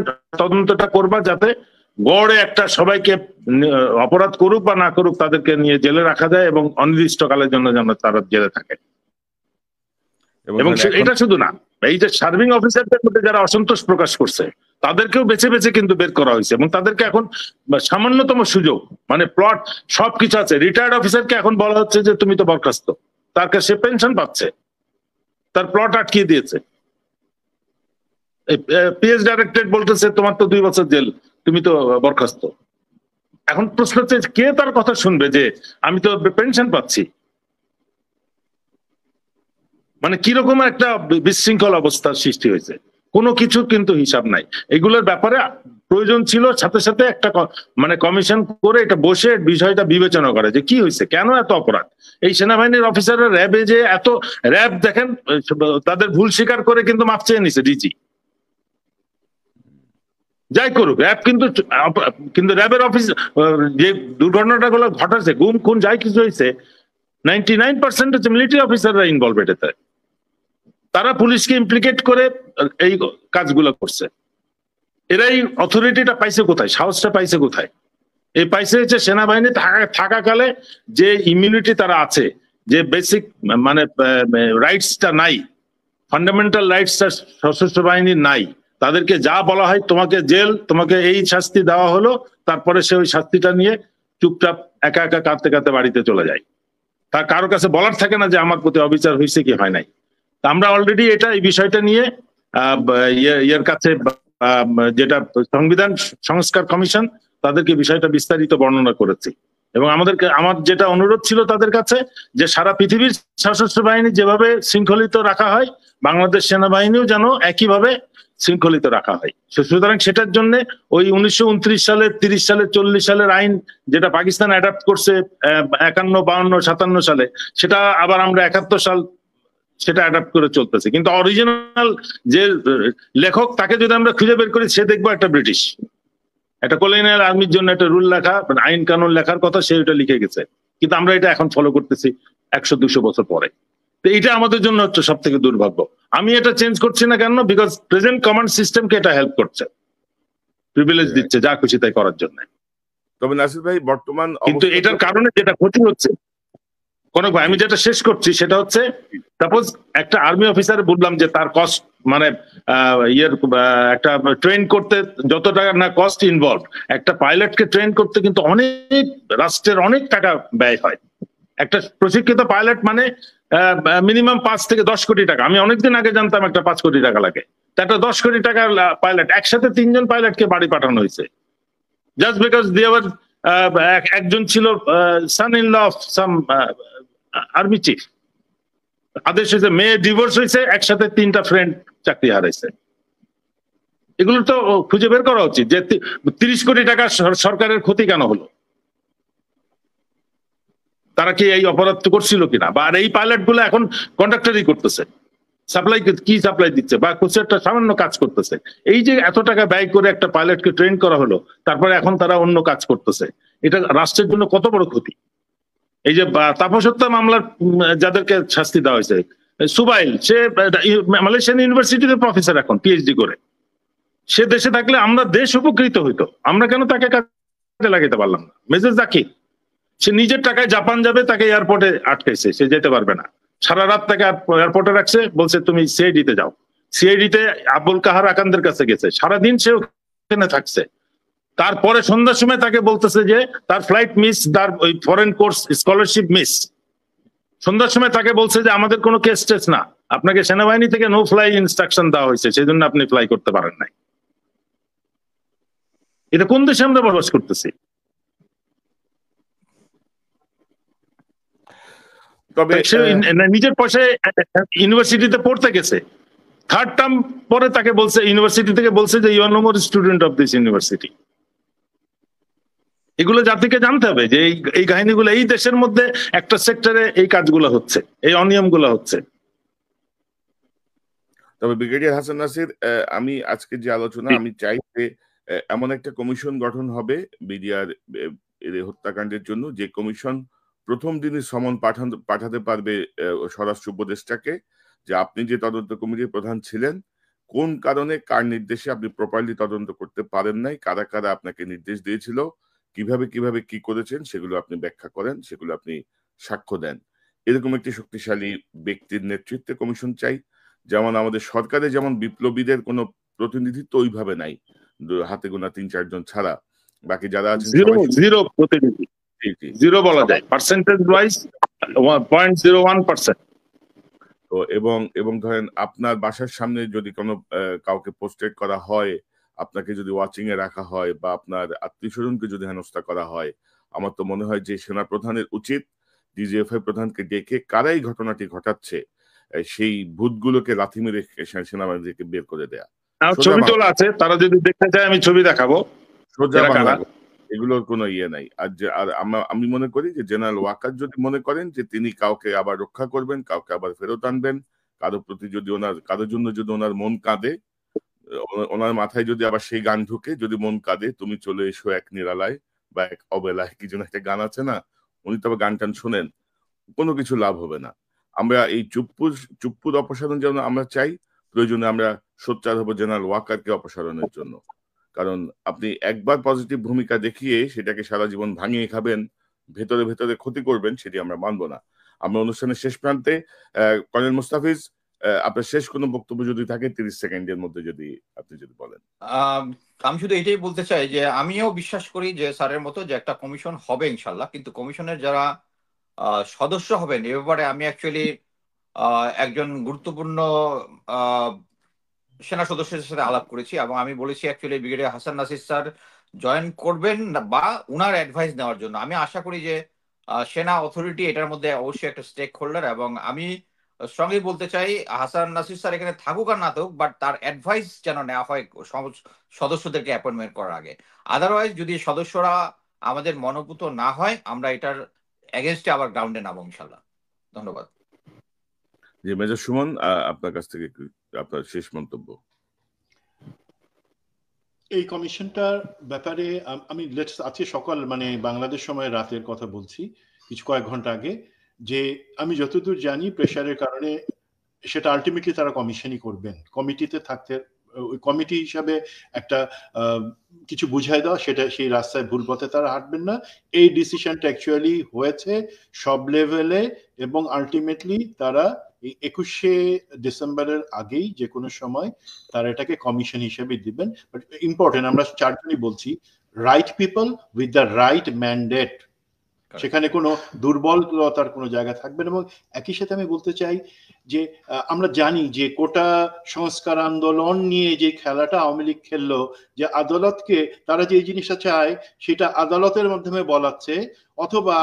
তদন্তটা করবা যাতে গড়ে একটা সবাইকে অপরাধ করুক বা না করুক তাদেরকে নিয়ে জেলে রাখা যায় এবং অনির্দিষ্টকালের জন্য যেন তারা জেলে থাকে। এবং এটা শুধু না, এই যে সার্ভিং অফিসারদের মধ্যে যারা অসন্তোষ প্রকাশ করছে তাদেরকেও বেছে বেছে কিন্তু বের করা হয়েছে এবং তাদেরকে এখন সামান্যতম সুযোগ, মানে প্লট সবকিছু আছে। রিটায়ার্ড অফিসারকে এখন বলা হচ্ছে যে তুমি তো বরখাস্ত, তার কাছে পেনশন পাচ্ছে, তার প্লট আটকিয়ে দিয়েছে। পিএস ডাইরেক্টরেট বলতেছে তোমার তো 2 বছর জেল, তুমি তো বরখাস্ত। এখন প্রশ্ন হচ্ছে কে তার কথা শুনবে যে আমি তো পেনশন পাচ্ছি? মানে কিরকম একটা বিশৃঙ্খল অবস্থার সৃষ্টি হয়েছে, কোনো কিছু কিন্তু হিসাব নাই। এগুলোর ব্যাপারে প্রয়োজন ছিল সাথে সাথে একটা মানে কমিশন করে এটা বসে বিষয়টা বিবেচনা করে যে কি হয়েছে, কেন এত অপরাধ। এই সেনাবাহিনীর অফিসাররা র্যাবে যে এত র্যাব দেখেন তাদের ভুল স্বীকার করে কিন্তু মাপ চেয়ে নিছে ডিজি। যাই করুক র্যাব কিন্তু র্যাবের অফিস যে দুর্ঘটনাটা গুলো ঘটাচ্ছে, গুম খুন যাই কিছু হয়েছে, 99% হচ্ছে মিলিটারি অফিসাররা ইনভলভ এটাতে। তারা পুলিশকে ইমপ্লিকেট করে এই কাজগুলো করছে। এরাই অথরিটিটা পাইছে কোথায়, সাহসটা পাইছে কোথায়? এই পাইছে হচ্ছে সেনাবাহিনী থাকাকালে যে ইমিউনিটি তারা আছে, যে বেসিক মানে রাইটসটা নাই, ফান্ডামেন্টাল রাইটসটা সশস্ত্র বাহিনীর নাই। তাদেরকে যা বলা হয় তোমাকে জেল, তোমাকে এই শাস্তি দেওয়া হলো, তারপরে সে ওই শাস্তিটা নিয়ে চুপচাপ একা একা কাঁদতে কাঁদতে বাড়িতে চলে যায়। তার কারো কাছে বলার থাকে না যে আমার প্রতি অবিচার হয়েছে কি হয় নাই। আমরা অলরেডি এই বিষয়টা নিয়ে ইয়ের কাছে যেটা সংবিধান সংস্কার কমিশন তাদেরকে বিষয়টা বিস্তারিত বর্ণনা করেছি এবং আমার যেটা অনুরোধ ছিল তাদের কাছে যে সারা পৃথিবীর সশস্ত্র বাহিনী যেভাবে শৃঙ্খলিত রাখা হয় বাংলাদেশ সেনাবাহিনীও যেন একইভাবে শৃঙ্খলিত রাখা হয়। সুতরাং সেটার জন্য ওই 1929 সালের 30 সালের 40 সালের আইন যেটা পাকিস্তান অ্যাডাপ্ট করছে 51, 52, 57 সালে, সেটা আবার আমরা 71 সাল সেটা অ্যাডাপ্ট করে চলতেছে। কিন্তু অরিজিনাল যে লেখক তাকে যদি আমরা খুঁজে বের করি, সে দেখবো একটা ব্রিটিশ, একটা কলোনিয়াল আর্মির জন্য একটা রুল লেখা, আইন কানুন লেখার কথা, সে ওটা লিখে গেছে। কিন্তু আমরা এটা এখন ফলো করতেছি 100-200 বছর পরে। তো এটা আমাদের জন্য হচ্ছে সব থেকে দুর্ভাগ্য। আমি এটা চেঞ্জ করছি না কেন? বিকজ প্রেজেন্ট কমান্ড সিস্টেমকে এটা হেল্প করছে, প্রিভিলেজ দিচ্ছে যা খুশি তাই করার জন্য। তবে নাসির ভাই বর্তমান কিন্তু এটার কারণে যেটা ক্ষতি হচ্ছে, কোন ভাই আমি যেটা শেষ করছি সেটা হচ্ছে, সাপোজ একটা আর্মি অফিসার বললাম যে তার কস্ট মানে একটা ট্রেন করতে যত টাকা না কস্ট ইনভলভ, একটা পাইলটকে ট্রেন করতে কিন্তু অনেক রাষ্ট্রের অনেক টাকা ব্যয় হয়। একটা প্রশিক্ষিত পাইলট মানে মিনিমাম 5 থেকে 10 কোটি টাকা। আমি অনেকদিন আগে জানতাম একটা 5 কোটি টাকা লাগে। একটা 10 কোটি টাকার পাইলট, একসাথে 3 জন পাইলটকে বাড়ি পাঠানো হয়েছে জাস্ট বিকজ একজন ছিল son in law of some army chief. আদেশ হয়েছে, মেয়ে ডিভোর্স হয়েছে, একসাথে 3টা ফ্রেন্ড চাকরি হারাইছে। এগুলো তো খুঁজে বের করা উচিত যে 30 কোটি টাকা সরকারের ক্ষতি কেন হলো। তারা কি এই অপরাধ করছিল কিনা, বা আর এই পাইলট গুলো এখন কন্ট্রাক্টরই করতেছে, সাপ্লাই কি সাপ্লাই দিচ্ছে বা কিছু একটা সামান্য কাজ করতেছে। এই যে এত টাকা ব্যয় করে একটা পাইলটকে ট্রেন করা হলো, তারপরে এখন তারা অন্য কাজ করতেছে, এটা রাষ্ট্রের জন্য কত বড় ক্ষতি। এই যে তাপস হত্যা মামলার যাদেরকে শাস্তি দেওয়া হয়েছে, সুবাইল, সে মালয়েশিয়ান ইউনিভার্সিটিতে প্রফেসর এখন পিএইচডি করে, সে দেশে থাকলে আমরা দেশ উপকৃত হইতো, আমরা কেন তাকে কাজে লাগাইতে পারলাম না। মেজর জাকি, সে নিজের টাকায় জাপান যাবে, তাকে এয়ারপোর্টে আটকাইছে, সে যেতে পারবে না, সারা রাত তাকে এয়ারপোর্টে রাখছে, বলছে তুমি সিআইডিতে যাও। সিআইডিতে আবুল কাহার আকান্দের কাছে গেছে, সারাদিন সে ওখানে থাকছে, তারপরে সন্ধ্যার সময় তাকে বলতেছে যে তার ফ্লাইট মিস, তার ওই ফরেন কোর্স স্কলারশিপ মিস। সন্ধ্যার সময় তাকে বলছে যে আমাদের কোনো কেস টেস না, আপনাকে সেনাবাহিনী থেকে নো ফ্লাই ইনস্ট্রাকশন দেওয়া হয়েছে, সেই জন্য আপনি ফ্লাই করতে পারেন নাই। এটা কোন দেশে আমরা বসবাস করতেছি? তবে সে নিজের পয়সায় ইউনিভার্সিটিতে পড়তে গেছে, থার্ড টার্ম পরে তাকে বলছে, ইউনিভার্সিটি থেকে বলছে যে you are no more student of this university. এগুলো জাতিকে জানতে হবে যে এই কাহিনীগুলো এই দেশের মধ্যে একটা সেক্টরে এই কাজগুলো হচ্ছে, এই অনিয়মগুলো হচ্ছে। তবে ব্রিগেডিয়ার হাসান নাসির, আমি আজকে যে আলোচনা, আমি চাই যে এমন একটা কমিশন গঠন হবে বিডিআর হত্যাকাণ্ডের জন্য, যে কমিশন প্রথম দিনই সমন পাঠাতে পারবে স্বরাষ্ট্র উপদেষ্টাকে, যে আপনি যে তদন্ত কমিটির প্রধান ছিলেন, কোন কারণে কার নির্দেশে আপনি প্রপারলি তদন্ত করতে পারেন নাই, কারা কারা আপনাকে নির্দেশ দিয়েছিল, কিভাবে কিভাবে কি করেছেন, সেগুলো আপনি ব্যাখ্যা করেন, সেগুলো আপনি সাক্ষ্য দেন। এরকম একটি শক্তিশালী ব্যক্তির নেতৃত্বে কমিশন চাই। যেমন আমাদের সরকারে যেমন বিপ্লবীদের কোনো প্রতিনিধিত্ব ওইভাবে নাই, হাতে গোনা ৩-৪ জন ছাড়া, বাকি যারা আছেন জিরো প্রতিনিধি, জিরো বলা যায়, পার্সেন্টেজ ওয়াইজ 0.01%। তো এবং ধরেন আপনার বাসার সামনে যদি কোনো কাউকে পোস্টেড করা হয়, আপনাকে যদি ওয়াচিং এ রাখা হয়, বা আপনার আত্মীয় স্বজনকে যদি হেনস্থা করা হয়, আমার তো মনে হয় যে সেনা প্রধানের উচিত ডিজিএফআই প্রধানকে ডেকে কারাই ঘটনাটি ঘটাচ্ছে সেই ভূতগুলোকে লাথি মেরে সেনাবাহিনীকে বের করে দেয়া। ছবি তোলা আছে, তারা যদি দেখতে চায় আমি ছবি দেখাবো, সোজা বাংলা, এগুলোর কোনো ইয়ে নাই। আর আমি মনে করি যে জেনারেল ওয়াকার যদি মনে করেন যে তিনি কাউকে আবার রক্ষা করবেন, কাউকে আবার ফেরত আনবেন, কারো প্রতি যদি কারোর জন্য যদি ওনার মন কাঁদে, ওনার মাথায় যদি আবার সেই গান ঢুকে, যদি মন কাঁদে তুমি চলে এসো এক নিরালায় বা এক অবেলায়, কি যেন একটা গান আছে না, উনি তবে গান টান শোনেন, কোনো কিছু লাভ হবে না। আমরা এই চুপ্পুর অপসারণ যেন আমরা চাই, প্রয়োজনে আমরা সোচ্চার হবো জেনারেল ওয়াকারকে অপসারণের জন্য। কারণ আপনি একবার পজিটিভ ভূমিকা দেখিয়ে সেটাকে সারা জীবন ভাঙিয়ে খাবেন, ভেতরে ভেতরে ক্ষতি করবেন, সেটি আমরা মানব না। আমরা অনুষ্ঠানের শেষ প্রান্তে কর্নেল মুস্তাফিজ, আপনার শেষ কোনো বক্তব্য যদি থাকে 30 সেকেন্ডের মধ্যে যদি আপনি বলেন। আমি শুধু এটাই বলতে চাই যে আমিও বিশ্বাস করি যে স্যারের মতো যে একটা কমিশন হবে ইনশাল্লাহ, কিন্তু কমিশনের যারা সদস্য হবেন এ ব্যাপারে আমি অ্যাকচুয়ালি একজন গুরুত্বপূর্ণ সেনা সদস্যের সাথে আলাপ করেছি, এবং আমি বলেছি actually brigadier Hasan Nasir sir join করবেন বা উনার অ্যাডভাইস নেওয়ার জন্য। আমি আশা করি যে সেনা অথরিটি এটার মধ্যে অবশ্যই একটা স্টেক হোল্ডার, এবং আমি স্ট্রংলি বলতে চাই হাসান নাসির স্যার এখানে থাকুক আর না থাকুক, বাট তার অ্যাডভাইস যেন নেওয়া হয় সদস্যদেরকে অ্যাপয়েন্টমেন্ট করার আগে। আদারওয়াইজ যদি সদস্যরা আমাদের মনোভূত না হয়, আমরা এটার এগেনস্টে আবার গ্রাউন্ডে নামবো ইনশাল্লাহ। ধন্যবাদ। জি মেজর সুমন, আপনার কাছ থেকে আপনার শেষ মন্তব্য। এই কমিশনটার ব্যাপারে আমি আজকে সকাল মানে বাংলাদেশ সময় রাতের কথা বলছি, কয়েক ঘন্টা আগে, যে আমি যতদূর জানি প্রেশারের কারণে সেটা আলটিমেটলি তারা কমিশনই করবেন, কমিটিতে থাকতে, ওই কমিটি হিসাবে একটা কিছু বুঝাই দেওয়া, সেটা সেই রাস্তায় ভুল পথে তারা হাঁটবেন না। এই ডিসিশনটা অ্যাকচুয়ালি হয়েছে সব লেভেলে, এবং আলটিমেটলি তারা এই 21শে ডিসেম্বরের আগেই যে কোনো সময় তারা এটাকে কমিশন হিসেবে দিবেন। বাট ইম্পর্টেন্ট, আমরা চারজনই বলছি, right people with the right mandate, সেখানে কোনো দুর্বলতার কোনো জায়গা থাকবে না। এবং একই সাথে আমি বলতে চাই যে আমরা জানি যে কোটা সংস্কার আন্দোলন নিয়ে যে খেলাটা আওয়ামী লীগ খেললো, যে আদালতকে তারা যে জিনিসটা চায় সেটা আদালতের মাধ্যমে বলাচ্ছে, অথবা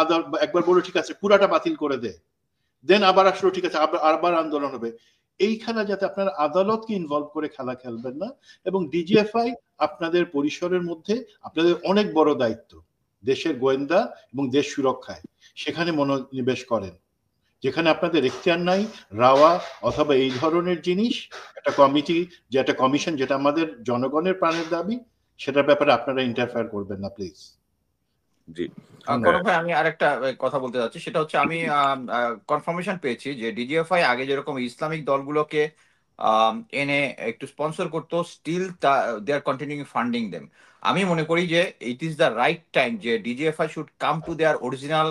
একবার বলে ঠিক আছে পুরাটা বাতিল করে দে, দেন আবার আসলো ঠিক আছে আবার আন্দোলন হবে। এই খেলা যাতে আপনারা আদালতকে ইনভলভ করে খেলা খেলবেন না। এবং ডিজিএফআই আপনাদের পরিসরের মধ্যে আপনাদের অনেক বড় দায়িত্ব দেশের গোয়েন্দা এবং দেশ সুরক্ষায়, সেখানে মনোনিবেশ করেন। যেখানে আপনাদের এখতিয়ার নাই, রাওয়া অথবা এই ধরনের জিনিস, একটা কমিটি, যে একটা কমিশন, যেটা আমাদের জনগণের প্রাণের দাবি, সেটার ব্যাপারে আপনারা ইন্টারফেয়ার করবেন না প্লিজ। জি কনক ভাই, আমি আরেকটা কথা বলতে চাচ্ছি, সেটা হচ্ছে আমি কনফার্মেশন পেয়েছি যে ডিজিএফআই আগে যেরকম ইসলামিক দলগুলোকে এনে একটু স্পন্সর করতো, still they are continuing funding them. আমি মনে করি যে it is the right time যে DGFI should come to their original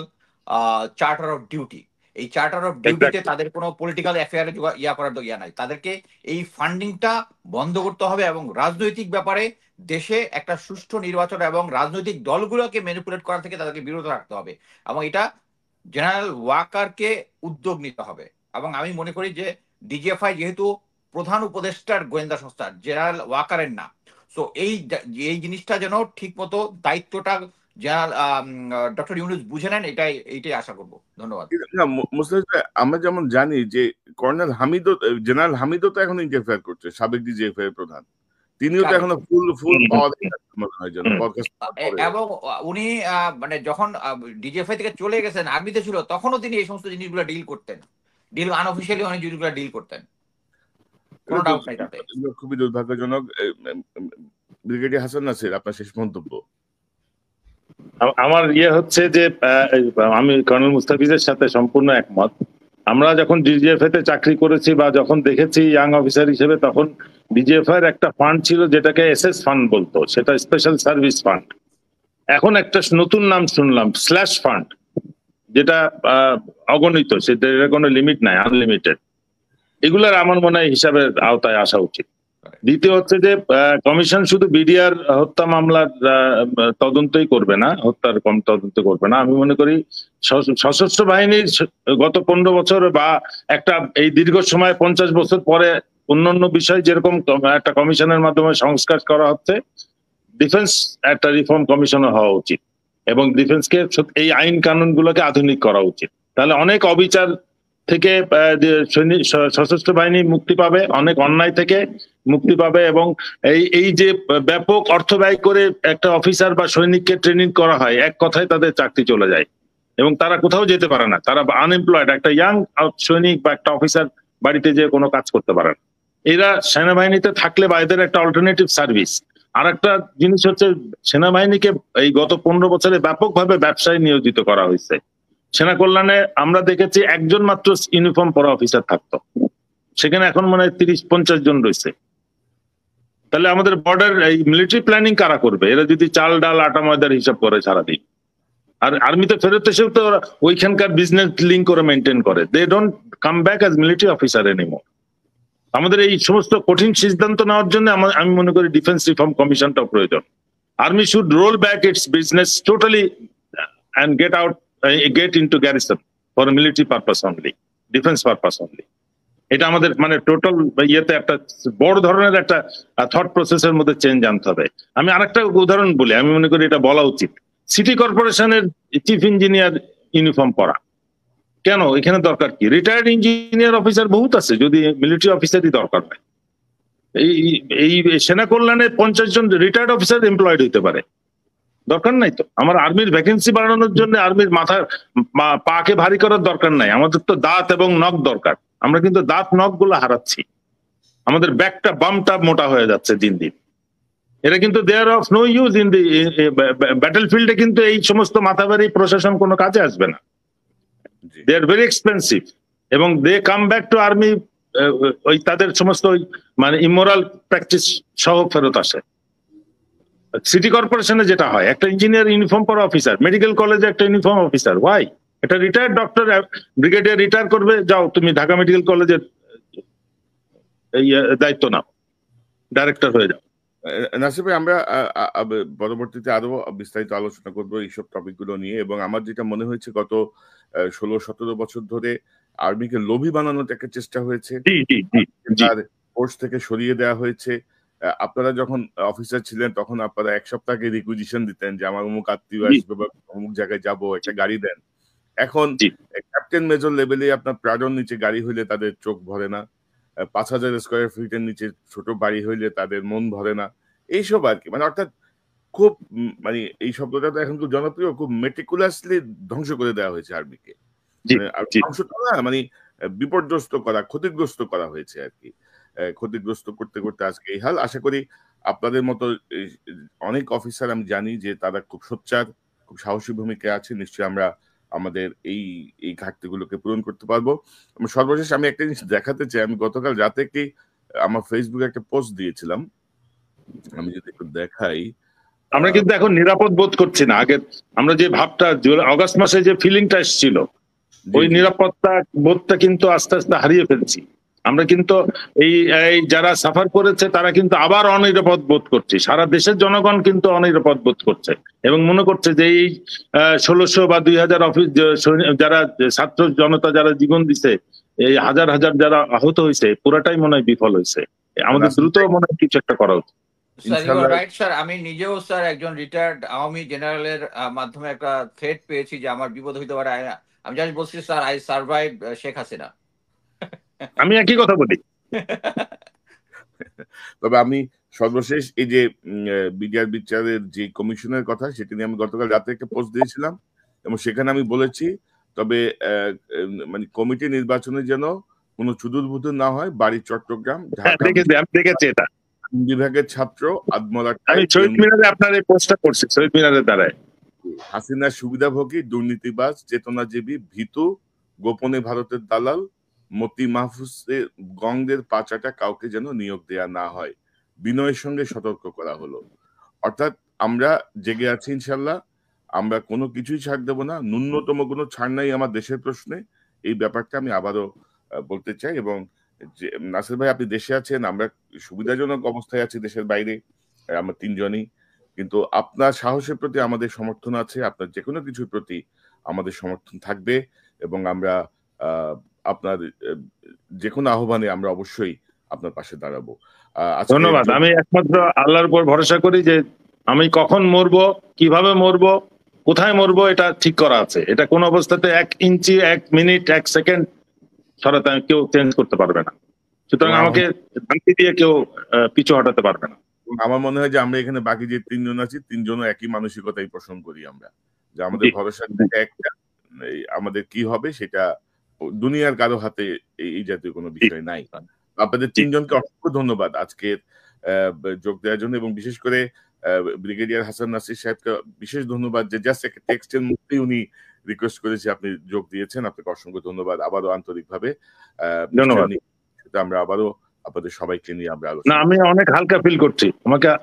charter of duty. এই চার্টার অফ ডিউটিতে তাদের কোনো পলিটিক্যাল অ্যাফেয়ারে ইয়া করার ইয়া নাই, তাদেরকে এই ফান্ডিংটা বন্ধ করতে হবে এবং রাজনৈতিক ব্যাপারে দেশে একটা সুষ্ঠু নির্বাচন এবং রাজনৈতিক দলগুলোকে ম্যানিপুলেট করা থেকে তাদেরকে বিরত রাখতে হবে, এবং এটা জেনারেল ওয়াকারকে উদ্যোগ নিতে হবে। এবং আমি মনে করি যে ডিজিএফআই যেহেতু প্রধান উপদেষ্টার গোয়েন্দা সংস্থা, জেনারেল ওয়াকারের না, সো এই জিনিসটা যেন ঠিক মতো দায়িত্বটা জেনারেল ডক্টর ইউনূস বুঝে নেন, এইটাই আশা করব। ধন্যবাদ। মুস্তাফিজ ভাই, আমরা যেমন জানি যে কর্নেল হামিদও, জেনারেল হামিদও তো এখন ইন্টারফেয়ার করছে, সাবেক ডিজিএফআই এর প্রধান, তিনিও তো এখনো ফুল পাওয়া মনে হয় যেন পডকাস্ট। এবং উনি মানে যখন ডিজিএফআই থেকে চলে গেছেন, আর্মিতে ছিল, তখনও তিনি এই সমস্ত জিনিসগুলো ডিল করতেন, আনঅফিসিয়ালি অনেক জিনিসগুলো ডিল করতেন, কোনো ডাউট নাই তাতে। খুবই দুর্ভাগ্যজনক। ব্রিগেডিয়ার হাসান নাসির, আপনার শেষ মন্তব্য। আমার হচ্ছে যে আমি কর্নেল মুস্তাফিজের সাথে সম্পূর্ণ একমত। আমরা যখন ডিজিএফআই তে চাকরি করেছি বা যখন দেখেছি ইয়াং অফিসার হিসেবে, তখন ডিজিএফআই এর একটা ফান্ড ছিল যেটাকে এসএস ফান্ড বলতো, সেটা স্পেশাল সার্ভিস ফান্ড। এখন একটা নতুন নাম শুনলাম, স্ল্যাশ ফান্ড, যেটা অগণিত, সেটা কোনো লিমিট নাই, আনলিমিটেড। এগুলার আমার মনে হয় হিসাবের আওতায় আসা উচিত। দ্বিতীয় হচ্ছে যে কমিশন শুধু বিডিআর হত্যা মামলার তদন্তই করবে না, হত্যার কম তদন্ত করবে না। আমি মনে করি সশস্ত্র বাহিনীর গত 15 বছর বা একটা এই দীর্ঘ সময় 50 বছর পরে অন্যান্য বিষয় যেরকম একটা কমিশনের মাধ্যমে সংস্কার করা হচ্ছে, ডিফেন্স একটা রিফর্ম কমিশনও হওয়া উচিত এবং ডিফেন্সকে এই আইন কানুন গুলোকে আধুনিক করা উচিত। তাহলে অনেক অবিচার থেকে সশস্ত্র বাহিনী মুক্তি পাবে, অনেক অন্যায় থেকে মুক্তি পাবে, এবং এই যে ব্যাপক অর্থ ব্যয় করে একটা অফিসার বা সৈনিককে ট্রেনিং করা হয়, এক কথায় তাদের চাকরি চলে যায় এবং তারা কোথাও যেতে পারে না, তারা আনএমপ্লয়েড। একটা ইয়াং সৈনিক বা একটা অফিসার বাড়িতে যে কোনো কাজ করতে পারে না। এরা সেনাবাহিনীতে থাকলে বা এদের একটা অল্টারনেটিভ সার্ভিস। আর একটা জিনিস হচ্ছে, সেনাবাহিনীকে এই গত 15 বছরে ব্যাপকভাবে ব্যবসায় নিয়োজিত করা হয়েছে। সেনা কল্যাণে আমরা দেখেছি একজন মাত্র ইউনিফর্ম পরা অফিসার থাকতো, সেখানে এখন মনে হয় 30-50 জন রয়েছে। তাহলে আমাদের বর্ডার এই মিলিটারি প্ল্যানিং কারা করবে? এরা যদি চাল ডাল আটা ময়দার হিসাব করে সারাদিন। আর আর্মিতে ফেরত এসেও তো ওইখানকার বিজনেস লিঙ্ক করে মেনটেন করে। They don't come back as military officer anymore. আমাদের এই সমস্ত কঠিন সিদ্ধান্ত নেওয়ার জন্য আমি মনে করি ডিফেন্স রিফর্ম কমিশনটা প্রয়োজন। Army should roll back it's business totally and get into garrison for a military purpose only, defense purpose only. এটা আমাদের মানে টোটাল ইয়েতে একটা বড় ধরনের একটা থট প্রসেসের মধ্যে চেঞ্জ আনতে হবে। আমি আরেকটা উদাহরণ বলি, আমি মনে করি এটা বলা উচিত। সিটি কর্পোরেশনের চিফ ইঞ্জিনিয়ার ইউনিফর্ম পরা কেন? এখানে দরকার কি? রিটায়ার্ড ইঞ্জিনিয়ার অফিসার বহুত আছে, যদি মিলিটারি অফিসারই দরকার হয়। এই সেনা কল্যাণে 50 জন রিটায়ার্ড অফিসার এমপ্লয়েড হইতে পারে, দরকার নাই তো। আমার আর্মির ভ্যাকেন্সি বাড়ানোর জন্য আর্মির মাথার পাকে ভারী করার দরকার নাই, আমাদের তো দাঁত এবং নখ দরকার। আমরা কিন্তু দাঁত নখ গুলো হারাচ্ছি, আমাদের ব্যাকটা বামটা মোটা হয়ে যাচ্ছে দিন দিন। এটা কিন্তু they're of no use in the battle ফিল্ডে, কিন্তু এই সমস্ত মাথা ভারী প্রশাসন কোনো কাজে আসবে না। দে আর ভেরি এক্সপেন্সিভ এবং দে কাম ব্যাক টু আর্মি ওই তাদের সমস্ত মানে ইমোরাল প্র্যাকটিস সহ ফেরত আসে। সিটি কর্পোরেশনে যেটা হয়, একটা ইঞ্জিনিয়ার ইউনিফর্ম পরা অফিসার, মেডিকেল কলেজে একটা ইউনিফর্ম অফিসার, ওয়াই? এটা রিটায়ার্ড ডক্টর ব্রিগেডিয়ার রিটায়ার করবে, যাও তুমি ঢাকা মেডিকেল কলেজের দায়িত্ব নাও, ডাইরেক্টর হয়ে যাও। নাসির ভাই, আমরা পরবর্তীতে আরো বিস্তারিত আলোচনা করবো এইসব টপিক গুলো নিয়ে। এবং আমার যেটা মনে হয়েছে, গত 16-17 বছর ধরে আর্মিকে লোভী বানানোর একটা চেষ্টা হয়েছে, তার পোস্ট থেকে সরিয়ে দেওয়া হয়েছে। আপনারা যখন অফিসার ছিলেন তখন আপনারা এক সপ্তাহ আগে রিকুইজিশন দিতেন যে আমার অমুক আত্মীয় আসবে বা অমুক জায়গায় যাবো, একটা গাড়ি দেন। এখন ক্যাপ্টেন মেজর লেভেলে আপনার প্রাডন নিচে গাড়ি হইলে তাদের চোখ ভরে না, 5000 স্কোয়ার ফিটের নিচে ছোট বাড়ি হইলে তাদের মন ভরে না, এইসব আর কি। মানে অর্থাৎ খুব মানে এই শব্দটা তো এখন খুব জনপ্রিয়, খুব মেটিকুলাসলি ধ্বংস করে দেওয়া হয়েছে আর্মিকে। মানে ধ্বংসটা না, মানে বিপর্যস্ত করা, ক্ষতিগ্রস্ত করা হয়েছে আর কি। ক্ষতিগ্রস্ত করতে করতে আজকে এই হাল। আশা করি আপনাদের মতো অনেক অফিসার আমি জানি যে তারা খুব সোচ্চার, খুব সাহসী ভূমিকায় আছে। নিশ্চয়ই আমরা আমাদের এই এই ঘাটতিগুলোকে পূরণ করতে পারবো। সর্বশেষ আমি একটা জিনিস দেখাতে চাই। আমি গতকাল রাতে একটি আমার ফেসবুকে একটা পোস্ট দিয়েছিলাম, আমি যদি একটু দেখাই। আমরা কিন্তু এখন নিরাপদ বোধ করছি না। আগে আমরা যে ভাবটা অগাস্ট মাসে যে ফিলিংটা এসেছিল, ওই নিরাপত্তা বোধটা কিন্তু আস্তে আস্তে হারিয়ে ফেলছি আমরা। কিন্তু এই যারা সাফার করেছে তারা কিন্তু আবার অনিরাপদ বোধ করছে। সারা দেশের জনগণ কিন্তু অনিরাপদ বোধ করছে এবং মনে করছে যে এই 1600 বা 2000 অফিস যারা ছাত্র জনতা যারা জীবন দিছে, এই হাজার হাজার যারা আহত হয়েছে, পুরাটাই মনে হয় বিফল হয়েছে। আমাদের দ্রুত মনে হয় কিছু একটা করা উচিত। রাইট স্যার, আমি নিজেও স্যার একজন রিটায়ার্ড আওয়ামী জেনারেলের মাধ্যমে একটা থ্রেট পেয়েছি যে আমার বিপদ হইতে পারে। আমি জাস্ট বলছি sir, I survive Sheikh Hasina. আমি একই কথা বলি। তবে আমি সর্বশেষ এই যে বিচারের যে কমিশনের কথা, সেটা নিয়ে আমি গতকাল রাতে একটা পোস্ট দিয়েছিলাম এবং সেখানে আমি বলেছি, তবে মানে কমিটি নির্বাচনে যেন কোনো চুদুরবুদুর না হয়। বাড়ি চট্টগ্রাম, ঢাকা দেখেছি এটা বিভাগের ছাত্র আদমরা, আমি শহীদ মিনারে আপনার এই পোস্টটা করছি, শহীদ মিনারের দ্বারায়। হাসিনার সুবিধাভোগী, দুর্নীতিবাজ, চেতনাজীবী, ভীতু, গোপনে ভারতের দালাল, মতি মাহফুজের গঙ্গের পাচাটা কাউকে যেন নিয়োগ দেয়া না হয়, বিনয়ের সঙ্গে সতর্ক করা হলো। অর্থাৎ আমরা জেগে আছি ইনশাল্লাহ, আমরা কোনো কিছুই ছাড় দেব না, ন্যূনতম কোনো ছাড় নাই আমার দেশের প্রশ্নে। এই ব্যাপারটা আমি আবারও বলতে চাই। এবং যে নাসির ভাই, আপনি দেশে আছেন, আমরা সুবিধাজনক অবস্থায় আছি দেশের বাইরে, আমরা তিনজনই, কিন্তু আপনার সাহসের প্রতি আমাদের সমর্থন আছে, আপনার যে কোনো কিছুর প্রতি আমাদের সমর্থন থাকবে এবং আমরা আপনার যে কোনো আহ্বানে আমরা অবশ্যই আপনার পাশে দাঁড়াবো। ধন্যবাদ। আমি একমাত্র আল্লাহর উপর ভরসা করি যে আমি কখন মরবো, কিভাবে মরবো, কোথায় মরবো, এটা ঠিক করা আছে। এটা কোন অবস্থাতে 1 ইঞ্চি, 1 মিনিট, 1 সেকেন্ড সরাতে কেউ চেঞ্জ করতে পারবে না। সুতরাং আমাকে শান্তি দিয়ে কেউ পিছু হটাতে পারবে না। আমার মনে হয় যে আমরা এখানে বাকি যে তিনজন আছি, তিনজনও একই মানসিকতাই পোষণ করি আমরা, যে আমাদের ভরসা একটা, আমাদের কি হবে সেটা দুনিয়ার কারো হাতে এই জাতীয় কোনো বিষয় নাই। আপনাদের তিনজনকে অসংখ্য ধন্যবাদ আজকের যোগ দেওয়ার জন্য, এবং বিশেষ করে ব্রিগেডিয়ার হাসান নাসির সাহেবকে বিশেষ ধন্যবাদ যে জাস্ট একটা টেক্সটের মধ্যেই উনি রিকোয়েস্ট করেছে, আপনি যোগ দিয়েছেন। আপনাকে অসংখ্য ধন্যবাদ আবারও আন্তরিকভাবে। ধন্যবাদ। আমরা আবারও আপনাদের সবাইকে নিয়ে আমরা না, আমি অনেক হালকা ফিল করছি।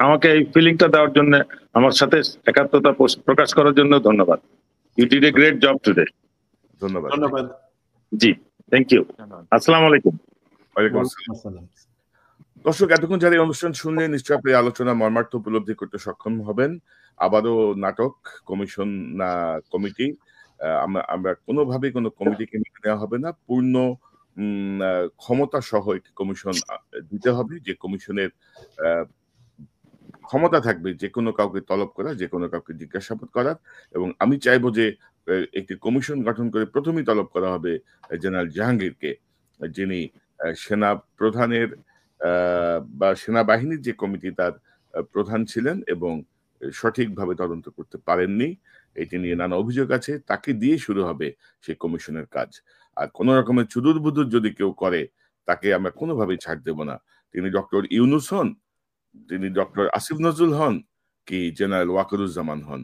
আমাকে এই ফিলিংটা দেওয়ার জন্য, আমার সাথে একাত্মতা প্রকাশ করার জন্য ধন্যবাদ। You did a great job today. ধন্যবাদ। ধন্যবাদ। জি, থ্যাংক ইউ। আসসালামু আলাইকুম। ওয়ালাইকুম আসসালাম। দর্শক, এতক্ষণ যারা এই অনুষ্ঠান শুনলেন, নিশ্চয়ই আপনি আলোচনা মর্মার্থ উপলব্ধি করতে সক্ষম হবেন। আবারও নাটক, কমিশন না কমিটি, আমরা কোনোভাবেই কোনো কমিটিকে মেনে নেওয়া হবে না। পূর্ণ ক্ষমতা সহ একটি কমিশন দিতে হবে, যে কমিশনের ক্ষমতা থাকবে যে কোনো কাউকে তলব করা, যে কোনো কাউকে জিজ্ঞাসাবাদ করার। এবং আমি চাইবো যে একটি কমিশন গঠন করে প্রথমেই তলব করা হবে জেনারেল জাহাঙ্গীরকে, যিনি সেনা প্রধানের বা সেনাবাহিনীর যে কমিটি তার প্রধান ছিলেন এবং সঠিকভাবে তদন্ত করতে পারেননি, এটি নিয়ে নানা অভিযোগ আছে। তাকে দিয়ে শুরু হবে সেই কমিশনের কাজ। আর কোন রকমের চুদুর বুদুর যদি কেউ করে, তাকে আমরা কোনোভাবেই ছাড় দেব না। তিনি ডক্টর ইউনুস হন, তিনি ডক্টর আসিফ নজরুল হন, কি জেনারেল ওয়াকারুজ্জামান হন,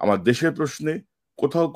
আমার দেশের প্রশ্নে কোথাও